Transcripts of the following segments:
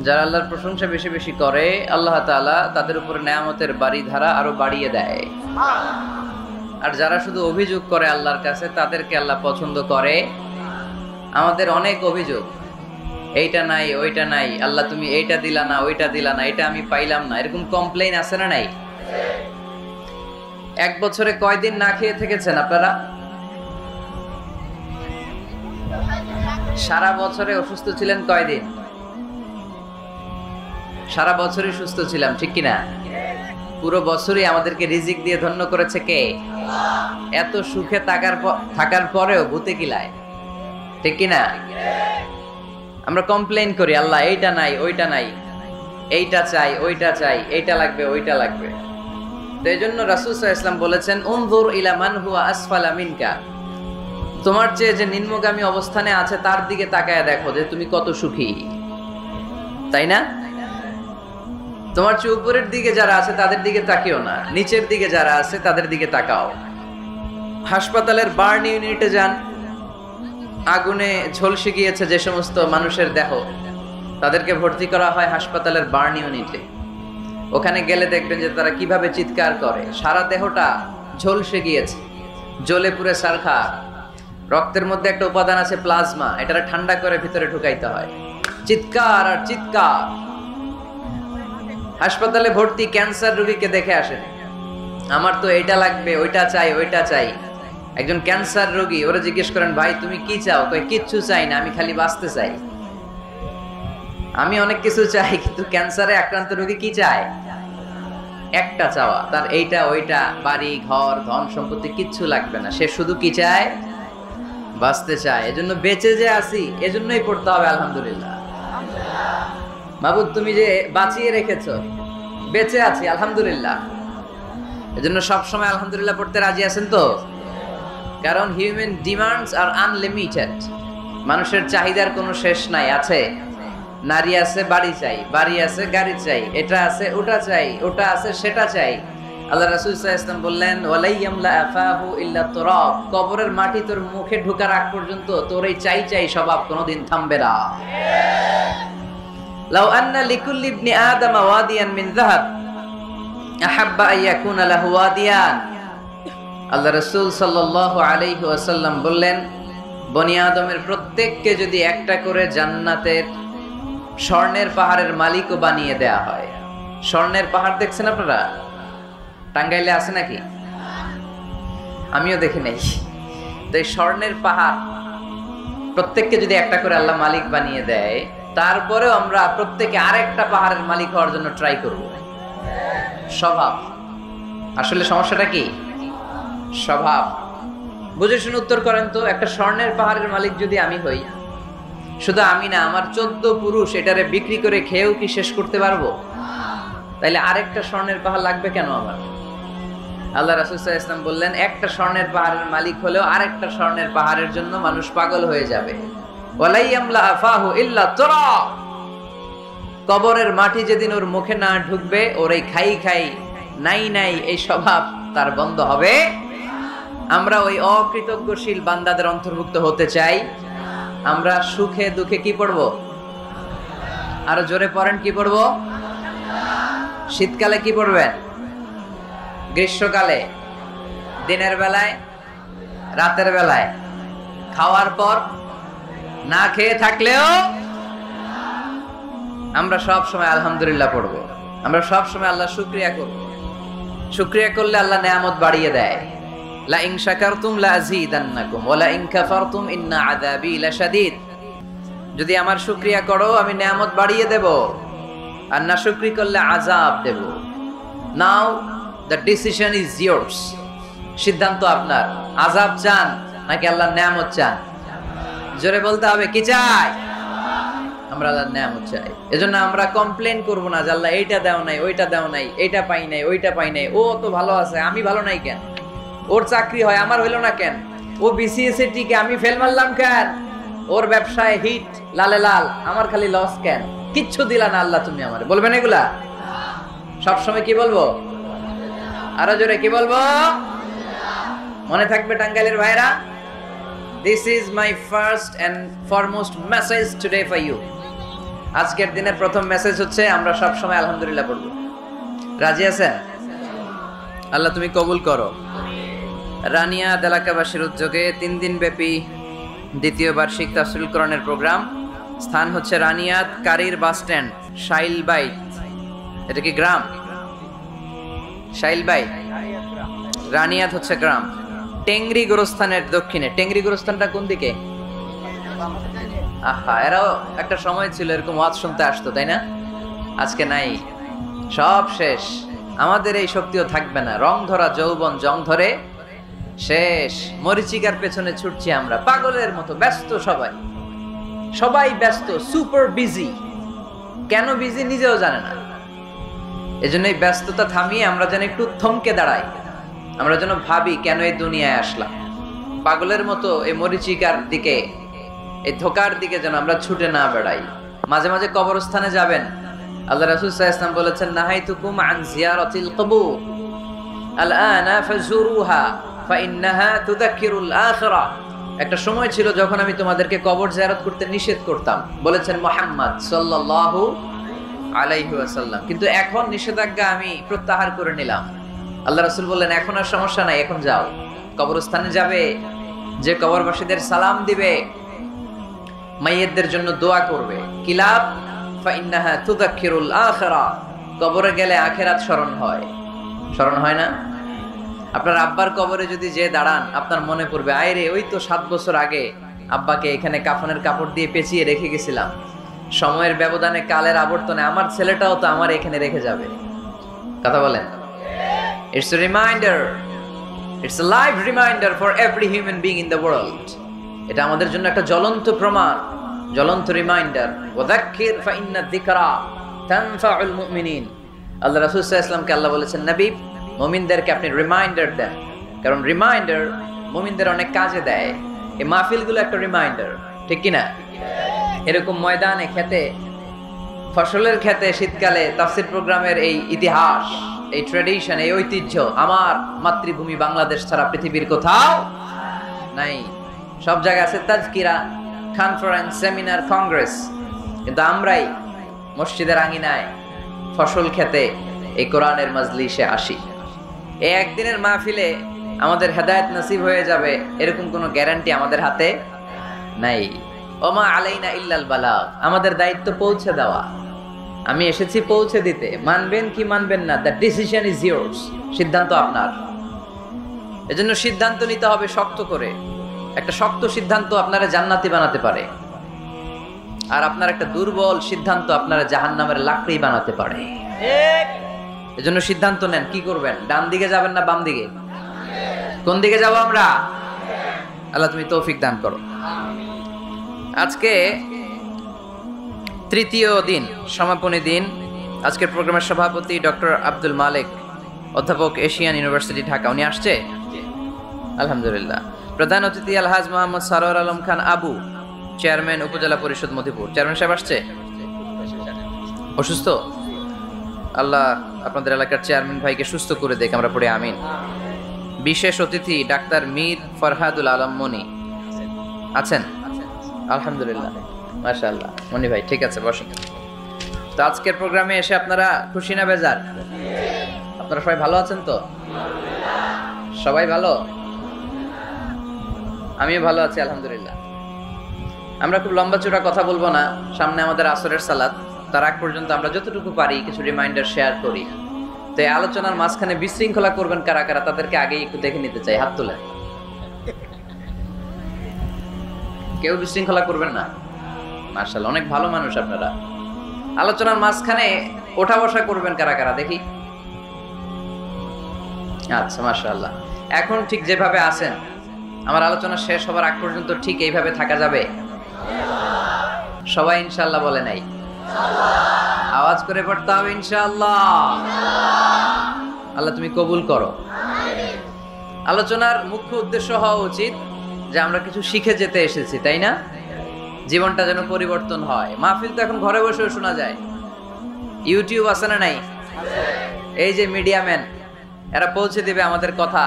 যারা আল্লাহর প্রশংসা বেশি বেশি করে আল্লাহ তাআলা তাদের উপর নেয়ামতের বাড়িধারা আরো বাড়িয়ে দেয়। আর যারা শুধু অভিযোগ করে আল্লাহর কাছে তাদেরকে আল্লাহ পছন্দ করে। আমাদের অনেক অভিযোগ, এইটা নাই ওইটা নাই, আল্লাহ তুমি এইটা দিলা না ওইটা দিলা না, এটা আমি পাইলাম না, এরকম কমপ্লেইন আছে না নাই? এক বছরে কয়দিন না খেয়ে থেকেছেন আপনারা? সারা বছরে অসুস্থ ছিলেন কয়দিন? সারা বছরই সুস্থ ছিলাম, ঠিক কিনা? পুরো বছরই আমাদেরকে রিজিক দিয়ে ধন্য করেছে কে? এত সুখে থাকার পরেও ভূতে কিলায়, ঠিক কিনা? আমরা কমপ্লেইন করি আল্লাহ এইটা নাই ওইটা নাই, এইটা চাই ওইটা চাই, এইটা লাগবে ওইটা লাগবে। তো এই জন্য রাসূল সাল্লাল্লাহু আলাইহি ওয়াসাল্লাম বলেছেন উনজুর ইলা মান হুয়া আসফালা মিনকা, তোমার চেয়ে যে নিম্নগামী অবস্থানে আছে তার দিকে তাকায় দেখো যে তুমি কত সুখী, তাই না? তোমার চেয়ে উপরের দিকে যারা আছে তাদের দিকে তাকিও না, নিচের দিকে যারা আছে তাদের দিকে তাকাও। হাসপাতালের বার্ন ইউনিটে যান, আগুনে ঝলসে গিয়েছে যে সমস্ত মানুষের দেহ, তাদেরকে ভর্তি করা হয় হাসপাতালের বার্ন ইউনিটে। ওখানে গেলে দেখবেন যে তারা কিভাবে চিৎকার করে, সারা দেহটা ঝলসে গিয়েছে, জ্বলে পুড়ে ছারখার। রক্তের মধ্যে একটা উপাদান আছে প্লাজমা, এটা ঠান্ডা করে ভিতরে ঢুকাইতে হয়, চিৎকার আর চিৎকার। হাসপাতালে ভর্তি ক্যান্সার রোগীকে দেখে আসেন, আমার তো এইটা লাগবে ওইটা চাই ওইটা চাই। একজন ক্যান্সার রোগী, ওরা জিজ্ঞেস করেন ভাই তুমি কি চাও? কয় কিচ্ছু চাই না, আমি খালি বাঁচতে চাই। আমি অনেক কিছু চাই, কিন্তু ক্যান্সারে আক্রান্ত রোগী কি চায়? একটা চাওয়া, তার এইটা ওইটা, বাড়ি ঘর ধন সম্পত্তি কিচ্ছু লাগবে না, সে শুধু কি চায়? বাঁচতে চায়। এজন্য বেঁচে যে আছি এজন্যই পড়তে হবে আলহামদুলিল্লাহ। মাবুদ তুমি যে বাঁচিয়ে রেখেছো, বেঁচে আছি আলহামদুলিল্লাহ। এজন্য সবসময় আলহামদুলিল্লাহ পড়তে রাজি আছেন তো? কারণ হিউম্যান ডিমান্ডস আর আনলিমিটেড, মানুষের চাহিদার কোনো শেষ নাই। আছে নারী আছে বাড়ি চাই, বাড়ি আছে গাড়ি চাই, এটা আছে ওটা চাই, ওটা আছে সেটা চাই। আল্লাহ রাসূল সাল্লাল্লাহু আলাইহি ওয়াসাল্লাম বললেন ওয়ালাইয়ামলা আফাহু ইল্লা তুরাব, কবরের মাটি তোর মুখে ঢোকার আগ পর্যন্ত তোর এই চাই চাই স্বভাব কোনোদিন থামবে না। লাউ আন্না লিকুল্লি ইবনি আদম ওয়াদিয়ান মিন যাহাব আহাব্বা আন ইয়াকুনা লাহু ওয়াদিয়ান। আল্লাহ রাসূল সাল্লাল্লাহু আলাইহি ওয়াসাল্লাম বললেন বনি আদমের প্রত্যেককে যদি একটা করে জান্নাতের স্বর্ণের পাহাড়ের মালিকও বানিয়ে দেয়া হয়। স্বর্ণের পাহাড় দেখছেন আপনারা? টাঙ্গাইলে আছে নাকি? আমিও দেখি নাই। তো এই স্বর্ণের পাহাড় প্রত্যেককে যদি একটা করে আল্লাহ মালিক বানিয়ে দেয়, তারপরেও আমরা প্রত্যেকে আরেকটা পাহাড়ের মালিক হওয়ার জন্য ট্রাই করব। স্বভাব, আসলে সমস্যাটা কি? স্বভাব। বুঝে শুনে উত্তর করেন তো, একটা স্বর্ণের পাহাড়ের মালিক যদি আমি হই, শুধু আমি না আমার 14 পুরুষ এটারে বিক্রি করে খেয়েও কি শেষ করতে পারবো? তাইলে আরেকটা স্বর্ণের পাহাড় লাগবে কেন আমার? আল্লাহ রাসূল সাল্লাল্লাহু আলাইহি ওয়াসাল্লাম বললেন একটা স্বর্ণের পাহাড়ের মালিক হলেও আরেকটা স্বর্ণের পাহাড়ের জন্য মানুষ পাগল হয়ে যাবে। ওয়ালাইয়ামলা আফাহু ইল্লা তুরাব, কবরের মাটি যেদিন ওর মুখে না ঢুকবে, ওর এই খাই খাই নাই নাই এই স্বভাব তার বন্ধ হবে। আমরা ওই অকৃতজ্ঞশীল বান্দাদের অন্তর্ভুক্ত হতে চাই। আমরা সুখে দুঃখে কি পড়ব? আরো জোরে পড়েন, কি পড়ব? শীতকালে কি পড়বেন? গ্রীষ্মকালে? দিনের বেলায়? রাতের বেলায়? খাওয়ার পর? না খেয়ে থাকলেও আমরা সব সময় আলহামদুলিল্লাহ পড়ব। আমরা সব সময় আল্লাহ শুকরিয়া করব। শুকরিয়া করলে আল্লাহ নেয়ামত বাড়িয়ে দেয়। লা ইন শাকারতুম লা আযীদান্নাকুম ওয়া লা ইন কাফারতুম ইন্না আযাবী লাশাদীদ। যদি আমার শুকরিয়া করো আমি নেয়ামত বাড়িয়ে দেব, আর না শুকরি করলে আযাব দেব। নাও দ্য ডিসিশন ইজ ইয়ার্স, সিদ্ধান্ত আপনার। আযাব চান নাকি আল্লাহর নেয়ামত চান? জোরে বলতে হবে, কি চাই? আমরা আল্লাহর নেয়ামত চাই। এজন্য আমরা কমপ্লেইন করব না যে আল্লাহ এইটা দাও নাই ওইটা দাও নাই, এইটা পাই নাই ওইটা পাই নাই, ও তো ভালো আছে আমি ভালো নাই কেন, ওর চাকরি হয় আমার হইল না কেন, ও বিসিএস এ টিকে আমি ফেল মারলাম কেন, ওর ব্যবসায় হিট লালে লাল আমার খালি লস কেন, কিচ্ছু দিলা না আল্লাহ তুমি আমারে। বলবেন এগুলা সব সময়? কি বলবো? আরো জোরে কি বলবো? মনে থাকবে টাঙ্গাইলের ভাইরা, This is my first and foremost message today for you. আজকের দিনের প্রথম মেসেজ হচ্ছে আমরা সব সময় আলহামদুলিল্লাহ পড়ব। রাজি আছেন? আল্লাহ তুমি কবুল করো। রানিয়াত এলাকাবাসীর উদ্যোগে 3 দিন ব্যাপী দ্বিতীয় বার্ষিক তাফসীরুল কোরআনের প্রোগ্রাম। স্থান হচ্ছে রানিয়াত কারির বাস স্ট্যান্ড, শাইলবাইত। এটা কি গ্রাম? শাইলবাইত, রানিয়াত হচ্ছে গ্রাম। টেংরি গোরস্থানের দক্ষিণে। টেংরি গোরস্থানটা কোন দিকে? আহা, এরাও একটা সময় ছিল এরকম ওয়াজ শুনতে আসতো, তাই না? আজকে নাই, সব শেষ। আমাদের এই শক্তিও থাকবে না। রং ধরা যৌবন জং ধরে শেষ। মরিচিকার পেছনে ছুটছি আমরা পাগলের মতো। ব্যস্ত সবাই, সবাই ব্যস্ত, সুপার বিজি। কেন বিজি নিজেও জানে না। এজন্য এই ব্যস্ততা থামিয়ে আমরা যেন একটু থমকে দাঁড়াই। আমরা যেন ভাবি কেন এই দুনিয়ায় আসলাম। পাগলের মতো এই মরিচিকার দিকে, এই ধোকার দিকে যেন আমরা ছুটে না বেড়াই। মাঝে মাঝে কবরস্থানে যাবেন। আল্লাহ রাসূল সাল্লাল্লাহু আলাইহি ওয়াসাল্লাম বলেছেন, নাহাইতুকুম আন জিয়ারাতিল কবুর আলআনা ফাজুরুহা ফাইন্নাহা তুযাক্কিরুল আখিরাহ। একটা সময় ছিল যখন আমি তোমাদেরকে কবর জিয়ারত করতে নিষেধ করতাম, বলেছেন মুহাম্মদ সাল্লাল্লাহু আলাইহি ওয়াসাল্লাম। কিন্তু এখন নিষেধাজ্ঞা আমি প্রত্যাহার করে নিলাম। আল্লাহ রাসূল বললেন, এখন আর সমস্যা নাই, এখন যাও কবরস্থানে যাবে, যে কবরবাসীদের সালাম দিবে, মাইয়িতদের জন্য দোয়া করবে। কি লাভ? ফাইন্নাহা তুযাক্কিরুল আখিরাহ। কবরে গেলে আখিরাত স্মরণ হয়। স্মরণ হয় না? আপনার আব্বার কবরে যদি যে দাঁড়ান, আপনার মনে পড়বে, আয় রে, ওই তো 7 বছর আগে আব্বাকে এখানে কাফনের কাপড় দিয়ে পেঁচিয়ে রেখে গেছিলাম। সময়ের ব্যবধানে, কালের আবর্তনে আমার ছেলেটাও তো আমার এখানে রেখে যাবে। কথা বলেন? It's a reminder. It's a live reminder for every human being in the world. এটা আমাদের জন্য একটা জ্বলন্ত প্রমাণ, জ্বলন্ত রিমাইন্ডার। ওয়াযাক্কির ফাইন্না যিকরা তানফাউল মুমিনিন। আল্লাহ রাসূল সাল্লাল্লাহু আলাইহি ওয়াসাল্লামকে আল্লাহ বলেছেন, নবী, মুমিনদেরকে আপনি রিমাইন্ডার দেন, কারণ রিমাইন্ডার মুমিনদের অনেক কাজে দেয়। এই মাহফিলগুলো একটা রিমাইন্ডার, ঠিক কি না? এরকম ময়দানে, খেতে, ফসলের খেতে শীতকালে তাফসীর প্রোগ্রামের এই ইতিহাস, এই ট্র্যাডিশন, এই ঐতিহ্য আমার মাতৃভূমি বাংলাদেশ ছাড়া পৃথিবীর কোথাও নাই। সব জায়গায় আছে তাজকিরা, কনফারেন্স, সেমিনার, কংগ্রেস, কিন্তু আমরাই মসজিদের আঙিনায়, ফসল খেতে, এই কোরআনের মাজলিসে আসি। এই একদিনের মাহফিলে আমাদের হেদায়েত নসিব হয়ে যাবে এরকম কোনো গ্যারান্টি আমাদের হাতে নাই। ওমা আলাইনা ইল্লাল বালাগ। আমাদের দায়িত্ব পৌঁছে দেওয়া। আমি এসেছি পৌঁছে দিতে। মানবেন কি মানবেন না, দ্য ডিসিশন ইজ ইয়োর্স। সিদ্ধান্ত আপনার। এজন্য সিদ্ধান্ত নিতে হবে শক্ত করে। একটা শক্ত সিদ্ধান্ত আপনারা জান্নাতি বানাতে পারে, আর আপনার একটা দুর্বল সিদ্ধান্ত আপনারা জাহান্নামের লাকড়ি বানাতে পারে। এজন্য সিদ্ধান্ত নেন, কি করবেন? ডান দিকে যাবেন না বাম দিকে? কোন দিকে যাব আমরা? আল্লাহ তুমি তৌফিক দান করো। আজকে তৃতীয় দিন, সমাপনী দিন। আজকের প্রোগ্রামের সভাপতি ডক্টর আব্দুল মালিক, অধ্যাপক, এশিয়ান ইউনিভার্সিটি, ঢাকা। উনি আসছে? আলহামদুলিল্লাহ। প্রধান অতিথি আলহাজ মোহাম্মদ সারোয়ার আলম খান আবু, চেয়ারম্যান, উপজেলা পরিষদ মধুপুর। চেয়ারম্যান সাহেব আসছে? অসুস্থ? আল্লাহ আপনাদের এলাকার চেয়ারম্যান ভাইকে সুস্থ করে দেখ, আমরা পড়ে আমিন। বিশেষ অতিথি ডাক্তার মীর ফরহাদুল আলম মনি আছেন? আলহামদুলিল্লাহ, মাশাআল্লাহ। মনি ভাই ঠিক আছে, বসেন। তো আজকের প্রোগ্রামে এসে আপনারা খুশি না বেজার? আপনারা সবাই ভালো আছেন তো? সবাই ভালো? আমিও ভালো আছি আলহামদুলিল্লাহ। আমরা খুব লম্বা চূড়া কথা বলবো না, সামনে আমাদের আসরের সালাত। তার আগ পর্যন্ত আমরা যতটুকু পারি কিছু রিমাইন্ডার শেয়ার করি। তো এই আলোচনার মাঝখানে বিশৃঙ্খলা করবেন কারা কারা, তাদেরকে আগেই একটু দেখে নিতে চাই। হাত তোলেন। কেউ বিশৃঙ্খলা করবেন না? মাশাআল্লাহ, অনেক ভালো মানুষ আপনারা। আলোচনার মাঝখানে ওঠা বসা করবেন কারা কারা, দেখি। আচ্ছা, মাশাআল্লাহ। এখন ঠিক যেভাবে আছেন, আমার আলোচনা শেষ হবার আগ পর্যন্ত ঠিক এইভাবে থাকা যাবে? সবাই ইনশাআল্লাহ বলে নাই? আওয়াজ করে পড়তে হবে ইনশাআল্লাহ। আল্লাহ তুমি কবুল করো। আলোচনার মুখ্য উদ্দেশ্য হওয়া উচিত যে আমরা কিছু শিখে যেতে এসেছি, তাই না? জীবনটা যেন পরিবর্তন হয়। মাহফিল তো এখন ঘরে বসেও শোনা যায়। ইউটিউব আছে না নাই? এই যে মিডিয়াম্যান, এরা পৌঁছে দিবে আমাদের কথা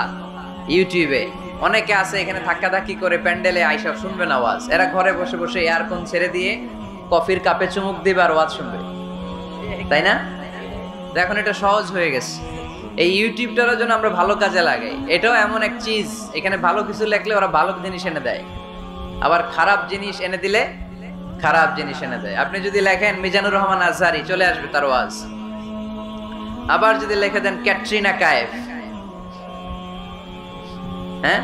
ইউটিউবে। অনেকে আছে এখানে ধাক্কাধাক্কি করে প্যান্ডেলে আইসা শুনবেন আওয়াজ। এরা ঘরে বসে বসে এয়ারফোন ছেড়ে দিয়ে কফির কাপে চুমুক দিবে আর ওয়াজ শুনবে, তাই না? এখন এটা সহজ হয়ে গেছে। এই ইউটিউবটার জন্য আমরা ভালো কাজে লাগাই। এটাও এমন এক চিজ, এখানে ভালো কিছু লেখলে ওরা ভালো জিনিস এনে দেয়, আবার খারাপ জিনিস এনে দিলে খারাপ জিনিস এনে দেয়। আপনি যদি লেখেন মিজানুর রহমান আজহারি, চলে আসবে তার ওয়াজ। আবার যদি লিখে দেন ক্যাটরিনা কায়েফ, হ্যাঁ,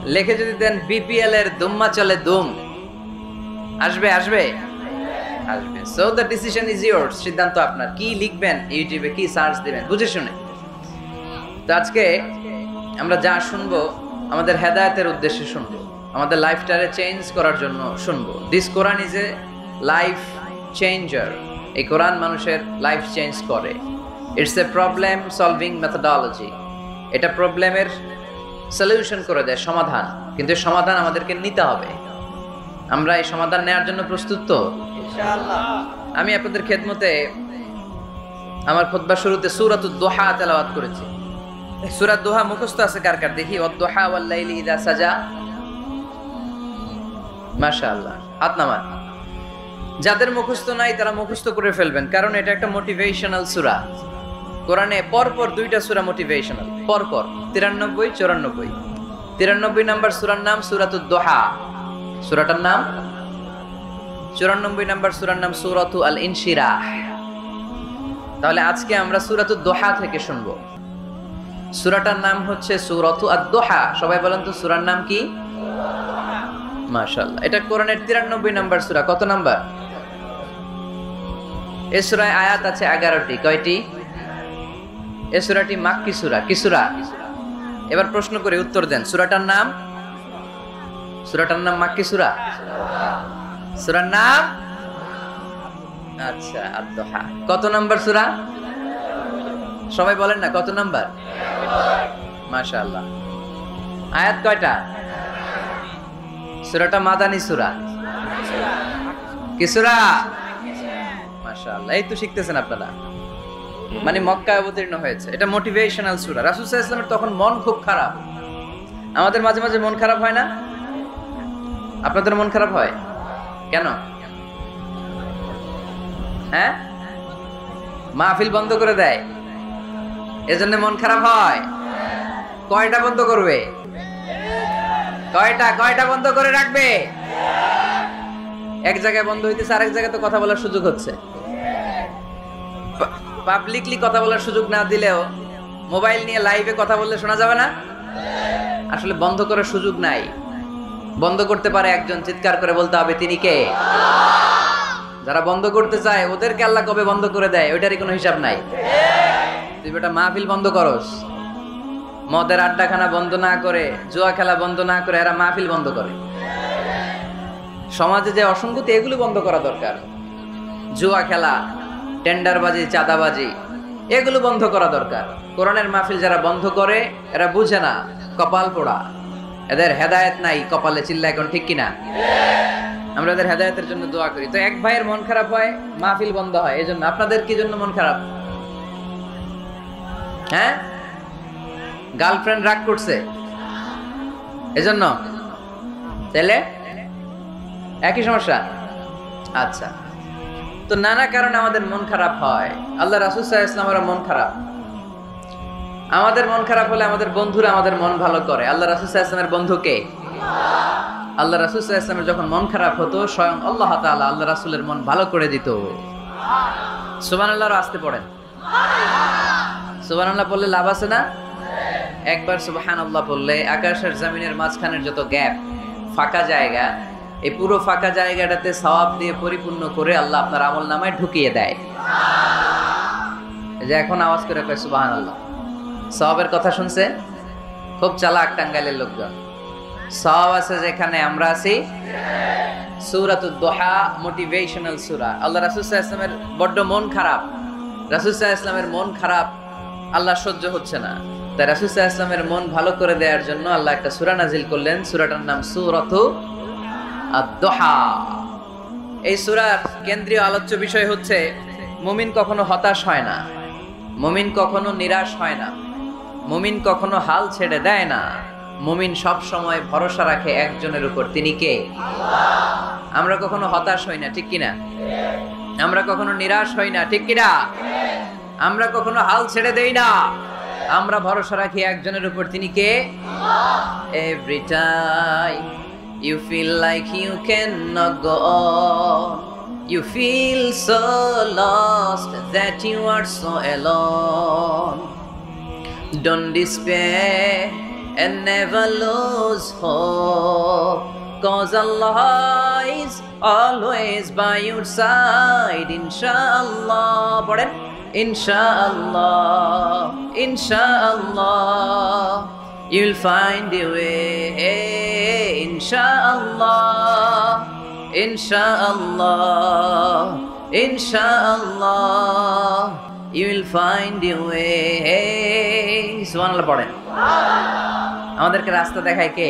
লিখে যদি দেন বিপিএল এর দুম্মা চলে দুম, আসবে আসবে আসবে। So the decision is yours, সিদ্ধান্ত আপনার। কি লিখবেন ইউটিউবে, কি সার্চ দিবেন, বুঝে শুনে। তো আজকে আমরা যা শুনবো আমাদের হেদায়েতের উদ্দেশ্যে শুনবো, আমাদের লাইফটারে চেঞ্জ করার জন্য শুনবো। This Quran is a life changer. এই কোরআন মানুষের লাইফ চেঞ্জ করে। It's a problem solving methodology. এটা প্রবলেমের সলিউশন করে দেয়, সমাধান। কিন্তু সমাধান আমাদেরকে নিতে হবে। আমরা এই সমাধান নেওয়ার জন্য প্রস্তুত তো? ইনশাআল্লাহ। আমি আপনাদের খেদমতে আমার খুতবার শুরুতে সূরাতুদ দুহা তেলাওয়াত করেছি। সূরা দুহা মুখস্থ আছে কার কার দেখি? ওয়াদ-দুহা ওয়াল-লাইলি ইযা সাজা। মাশাআল্লাহ, হাত নামান। যাদের মুখস্থ নাই তারা মুখস্থ করে ফেলবেন, কারণ এটা একটা মোটিভেশনাল সূরা। কোরআনে পরপর দুইটা সূরা মোটিভেশনাল, পরপর 93 94। 93 নম্বর সূরার নাম সূরাতুদ দুহা, সূরাটার নাম। 94 নম্বর সূরার নাম সূরাতু আল ইনশিরাহ। তাহলে আজকে আমরা সূরাতুদ দুহা থেকে শুনবো। সূরাটার নাম হচ্ছে সূরাতু আদ-দুহা। সবাই বলেন তো সূরার নাম কি? মাশাআল্লাহ। এটা কোরআনের 93 নম্বর সূরা। কত নাম্বার? এই সূরায় আয়াত আছে 11টি। কয়টি? এই সূরাটি মাক্কি সূরা। কি সূরা? এবার প্রশ্ন করে উত্তর দেন। সূরাটার নাম? সূরাটার নাম মাক্কি সূরা? সূরার নাম আচ্ছা আদ-দুহা। কত নাম্বার সূরা? সবাই বলেন না কত নাম্বার? মাশাআল্লাহ। আয়াত কয়টা? সূরাটা মাদানী সূরা। কি সূরা? মাশাআল্লাহ, এই তো শিখতেছেন আপনারা। মানে মক্কায় অবতীর্ণ হয়েছে। এটা মোটিভেশনাল সূরা। রাসূল সাল্লাল্লাহু আলাইহি ওয়াসাল্লামের তখন মন খুব খারাপ। আমাদের মাঝে মাঝে মন খারাপ হয় না? আপনাদের মন খারাপ হয় কেন? হ্যাঁ, মাহফিল বন্ধ করে দেয়, এজন্য মন খারাপ হয়। কয়টা বন্ধ করবে? কয়টা বন্ধ করে রাখবে? এক জায়গায় বন্ধ হইতেছে, আরেক জায়গায় তো কথা বলার সুযোগ হচ্ছে। পাবলিকলি কথা বলার সুযোগ না দিলেও মোবাইল নিয়ে লাইভে কথা বললে শোনা যাবে না? আসলে বন্ধ করার সুযোগ নাই। বন্ধ করতে পারে একজন, চিৎকার করে বলতে হবে তিনি কে। যারা বন্ধ করতে চায় ওদেরকে আল্লাহ কবে বন্ধ করে দেয় ওইটারই কোনো হিসাব নাই। তুই বেটা মাহফিল বন্ধ করস, মদের আড্ডাখানা বন্ধ না করে, জুয়া খেলা বন্ধ না করে এরা মাহফিল বন্ধ করে। সমাজে যে অসঙ্গতি এগুলো বন্ধ করা দরকার। জুয়া খেলা, টেন্ডারবাজি, চাঁদাবাজি এগুলো বন্ধ করা দরকার। কোরআনের মাহফিল যারা বন্ধ করে এরা বুঝে না, কপাল পোড়া, এদের হেদায়েত নাই কপালে। চিল্লা এখন ঠিক কিনা? আমরা এদের হেদায়েতের জন্য দোয়া করি। তো এক ভাইয়ের মন খারাপ হয়, মাহফিল বন্ধ হয়, এই জন্য। আপনাদের কি জন্য মন খারাপ? হ্যাঁ, গার্লফ্রেন্ড রাগ করছে এজন্য? তাহলে একই সমস্যা। আচ্ছা, তো নানা কারণে আমাদের মন খারাপ হয়। আল্লাহ রাসূল সাল্লাল্লাহু আলাইহি ওয়াসাল্লামের মন খারাপ। আমাদের মন খারাপ হলে আমাদের বন্ধুরা আমাদের মন ভালো করে। আল্লাহ রাসূল সাল্লাল্লাহু আলাইহি ওয়াসাল্লামের বন্ধু কে? আল্লাহ রাসূল সাল্লাল্লাহু আলাইহি ওয়াসাল্লামের যখন মন খারাপ হতো, স্বয়ং আল্লাহ তাআলা আল্লাহ রাসূলের মন ভালো করে দিত। সুবহানাল্লাহ। আসতে পড়েন সুবহানাল্লাহ। বললে লাভ আছে না? একবার সুবহানাল্লাহ বললে আকাশের জমিনের মাঝখানের যত গ্যাপ, ফাঁকা জায়গা, এই পুরো ফাঁকা জায়গাটাতে সওয়াব দিয়ে পরিপূর্ণ করে আল্লাহ আপনার আমলনামায় ঢুকিয়ে দেয়। এই যে এখন আওয়াজ করে কয় সুবহানাল্লাহ। সওয়াবের কথা শুনছে? খুব চালাক টাঙ্গাইলের লোকজন। সওয়াব আছে যেখানে আমরা আছি। সূরাতুদ দুহা মোটিভেশনাল সূরা। আল্লাহ রাসূল সাল্লাল্লাহু আলাইহি ওয়াসাল্লামের বড্ড মন খারাপ। রাসূল সাল্লাল্লাহু আলাইহি ওয়াসাল্লামের মন খারাপ আল্লাহ সহ্য হচ্ছে না। তাই রাসূল সাল্লাল্লাহু আলাইহি ওয়াসাল্লামের মন ভালো করে দেওয়ার জন্য আল্লাহ একটা সূরা নাজিল করলেন। সূরাটার নাম সূরাতু আদ-দুহা। এই সূরার কেন্দ্রীয় আলোচ্য বিষয় হচ্ছে মুমিন কখনো হতাশ হয় না, মুমিন কখনো নিরাশ হয় না, মুমিন কখনো হাল ছেড়ে দেয় না, মুমিন সব সময় ভরসা রাখে একজনের উপর, তিনি কে? আমরা কখনো হতাশ হই না, ঠিক কিনা? আমরা কখনো নিরাশ হই না, ঠিক কিনা? আমরা কখনো হাল ছেড়ে দেই না, আমরা ভরসা রাখি একজনের উপর, তিনি কে? Every time you feel like you cannot go on, you feel so lost that you are so alone, don't despair and never lose hope, cause Allah is always by your side, inshallah. Pardon? Inshallah, inshallah, you'll find a way, inshallah, inshallah, inshallah, you'll find a way. সুবহানাল্লাহ পড়েন। আমাদেরকে রাস্তা দেখায় কে?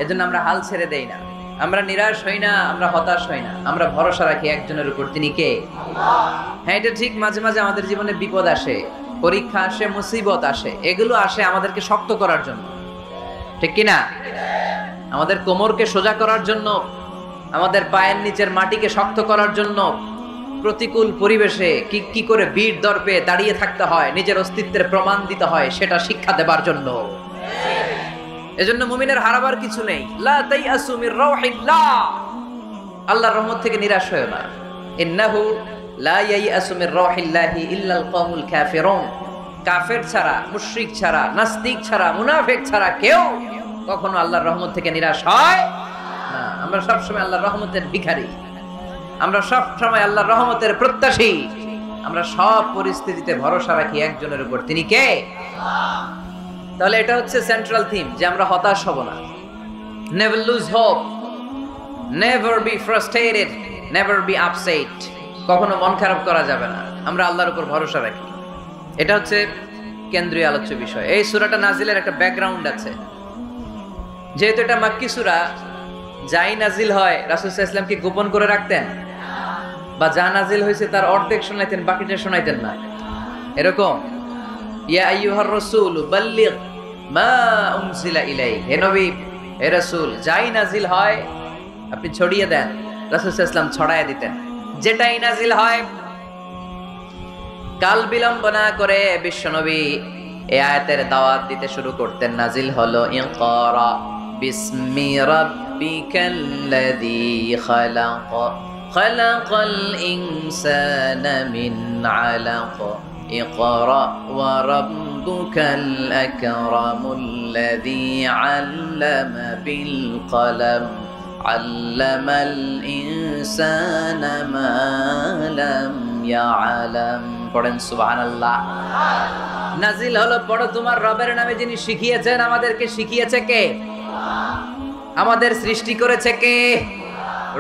এজন্য আমরা হাল ছেড়ে দেই না, আমরা নিরাশ হই না, আমরা হতাশ হই না, আমরা ভরসা রাখি একজনের উপর, তিনি কে? হ্যাঁ, এটা ঠিক। মাঝে মাঝে আমাদের জীবনে বিপদ আসে, পরীক্ষা আসে, মুসিবত আসে, এগুলো আসে আমাদেরকে শক্ত করার জন্য, ঠিক কিনা? আমাদের কোমরকে সোজা করার জন্য, আমাদের পায়ের নিচের মাটিকে শক্ত করার জন্য। প্রতিকূল পরিবেশে কি করে বীর দর্পে দাঁড়িয়ে থাকতে হয়, নিজের অস্তিত্বের প্রমাণ দিতে হয়, সেটা শিক্ষা দেবার জন্য। এজন্য মুমিনের হারাবার কিছু নেই। লা তাইয়াসু মির রাউহিল্লাহ, আল্লাহর রহমত থেকে নিরাশ হয়ো না। ইন্নাহু লা ইয়াইয়াসু মির রাউহিল্লাহি ইল্লাল কওমুল কাফিরুন, কাফের ছাড়া, মুশরিক ছাড়া, নাস্তিক ছাড়া, মুনাফিক ছাড়া কেউ কখনো আল্লাহর রহমত থেকে নিরাশ হয় না। আমরা সব সময় আল্লাহর রহমতের ভিখারি, আমরা সব সময় আল্লাহর রহমতের প্রত্যাশী, আমরা সব পরিস্থিতিতে ভরসা রাখি একজনের উপর, তিনি কে? তাহলে এটা হচ্ছে সেন্ট্রাল থিম, যে আমরা হতাশ হব না। Never lose hope, never be frustrated, never be upset, কখনো মন খারাপ করা যাবে না, আমরা আল্লাহর উপর ভরসা রাখি। এটা হচ্ছে কেন্দ্রীয় আলোচ্য বিষয়। এই সূরাটা নাজিলের একটা ব্যাকগ্রাউন্ড আছে। যেহেতু এটা মাক্কি সূরা, যাই নাজিল হয় রাসূল সাল্লাল্লাহু আলাইহি ওয়াসাল্লাম কি গোপন করে রাখতেন? বা যা নাজিল হয়েছে তার অর্ধেক শোনাইতেন, বাকিটা শোনাইতেন না, এরকম? ইয়া আইয়ুহার রাসূল বাল্লিগ মা উনজিলা ইলাইক, হে নবী, হে রাসূল, যাই নাজিল হয় আপনি ছড়িয়ে দেন। রাসূল সাল্লাল্লাহু আলাইহি ওয়াসাল্লাম ছড়ায় দিতেন, যেটাই নাজিল হয়। কাল বিলম্ব না করে বিশ্বনবী এই আয়াতের দাওয়াত দিতে শুরু করতেন। নাজিল হলো ইকরা বিসমি রাব্বিকাল্লাযী খালাক, খালাকাল ইনসানা মিন আলাক, ইকরা ওয়া রাব্বুকাল আকরামুল্লাযী আল্লামা বিল কলম, আল্লামাল ইনসানা মা লাম ইয়ালাম। পড়েন সুবহানাল্লাহ। নাজিল হলো, পড়ো তোমার রবের নামে যিনি শিখিয়েছেন। আমাদেরকে শিখিয়েছে কে? আমাদের সৃষ্টি করেছে কে?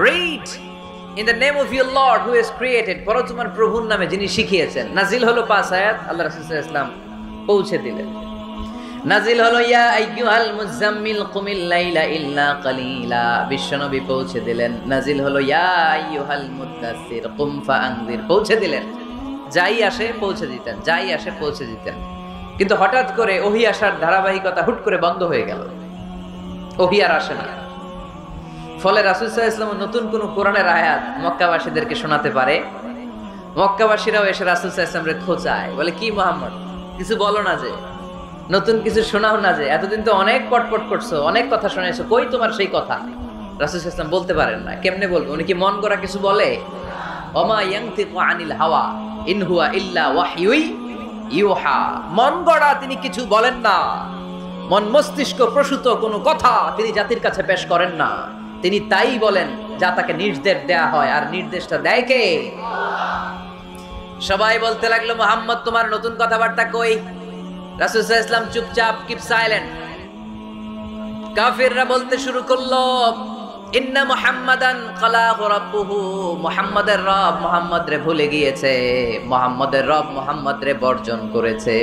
Read in the name of your lord who has created, পড়ো তোমার প্রভুর নামে যিনি শিখিয়েছেন। নাজিল হলো 5 আয়াত, আল্লাহ রাসূল সাল্লাল্লাহু আলাইহি ওয়াসাল্লাম পৌঁছে দিলেন। নাজিল হলো ইয়া আইয়ুহাল মুযাম্মিল কুমিল লাইলা ইল্লা কালিলা, বিশ্বনবী পৌঁছে দিলেন। নাজিল হলো ইয়া আইয়ুহাল মুদাসসির কুম ফাআনযির, পৌঁছে দিলেন। যাই আসে পৌঁছে দিতেন, যাই আসে পৌঁছে দিতেন। কিন্তু হঠাৎ করে ওহী আসার ধারাবাহিকতা হুট করে বন্ধ হয়ে গেল, ওহী আর আসে না। ফলে রাসূল সাল্লাল্লাহু আলাইহি ওয়াসাল্লাম নতুন কোন কোরআনের আয়াত মক্কাবাসীদেরকে শোনাতে পারে। মক্কাবাসীরাও এসে রাসূল সাল্লাল্লাহু আলাইহি ওয়াসাল্লামকে খোঁচায়, বলে কি মুহাম্মদ, কিছু বলো না, যে নতুন কিছু শোনাও না, যে এতদিন তো অনেক পটপট করছো, অনেক কথা শুনেছো, কই তোমার সেই কথা? রাসূল সাল্লাল্লাহু আলাইহি ওয়াসাল্লাম বলতে পারেন না। কেমনে বলবে? উনি কি মন গড়া কিছু বলে? ওমা ইয়ানতিকু আনিল হাওয়া ইন হুয়া ইল্লা ওয়াহয়ুই ইউহা, মন গড়া তিনি কিছু বলেন না, মন মস্তিষ্ক প্রসূত কোনো কথা তিনি জাতির কাছে পেশ করেন না। তিনি তাই বলেন যা তাকে নির্দেশ দেয়া হয়, আর নির্দেশটা দেয় কে? সবাই বলতে লাগলো, মুহাম্মদ তোমার নতুন কথাবার্তা কই? রাসূল সাল্লাল্লাহু আলাইহি ওয়াসাল্লাম চুপচাপ, কিপ সাইলেন্ট। কাফিররা বলতে শুরু করলো, ইন্না মুহাম্মাদান খালাকু রাব্বুহু, মুহাম্মাদের রব মুহাম্মদ রে ভুলে গিয়েছে, মুহাম্মাদের রব মুহাম্মদ রে বর্জন করেছে,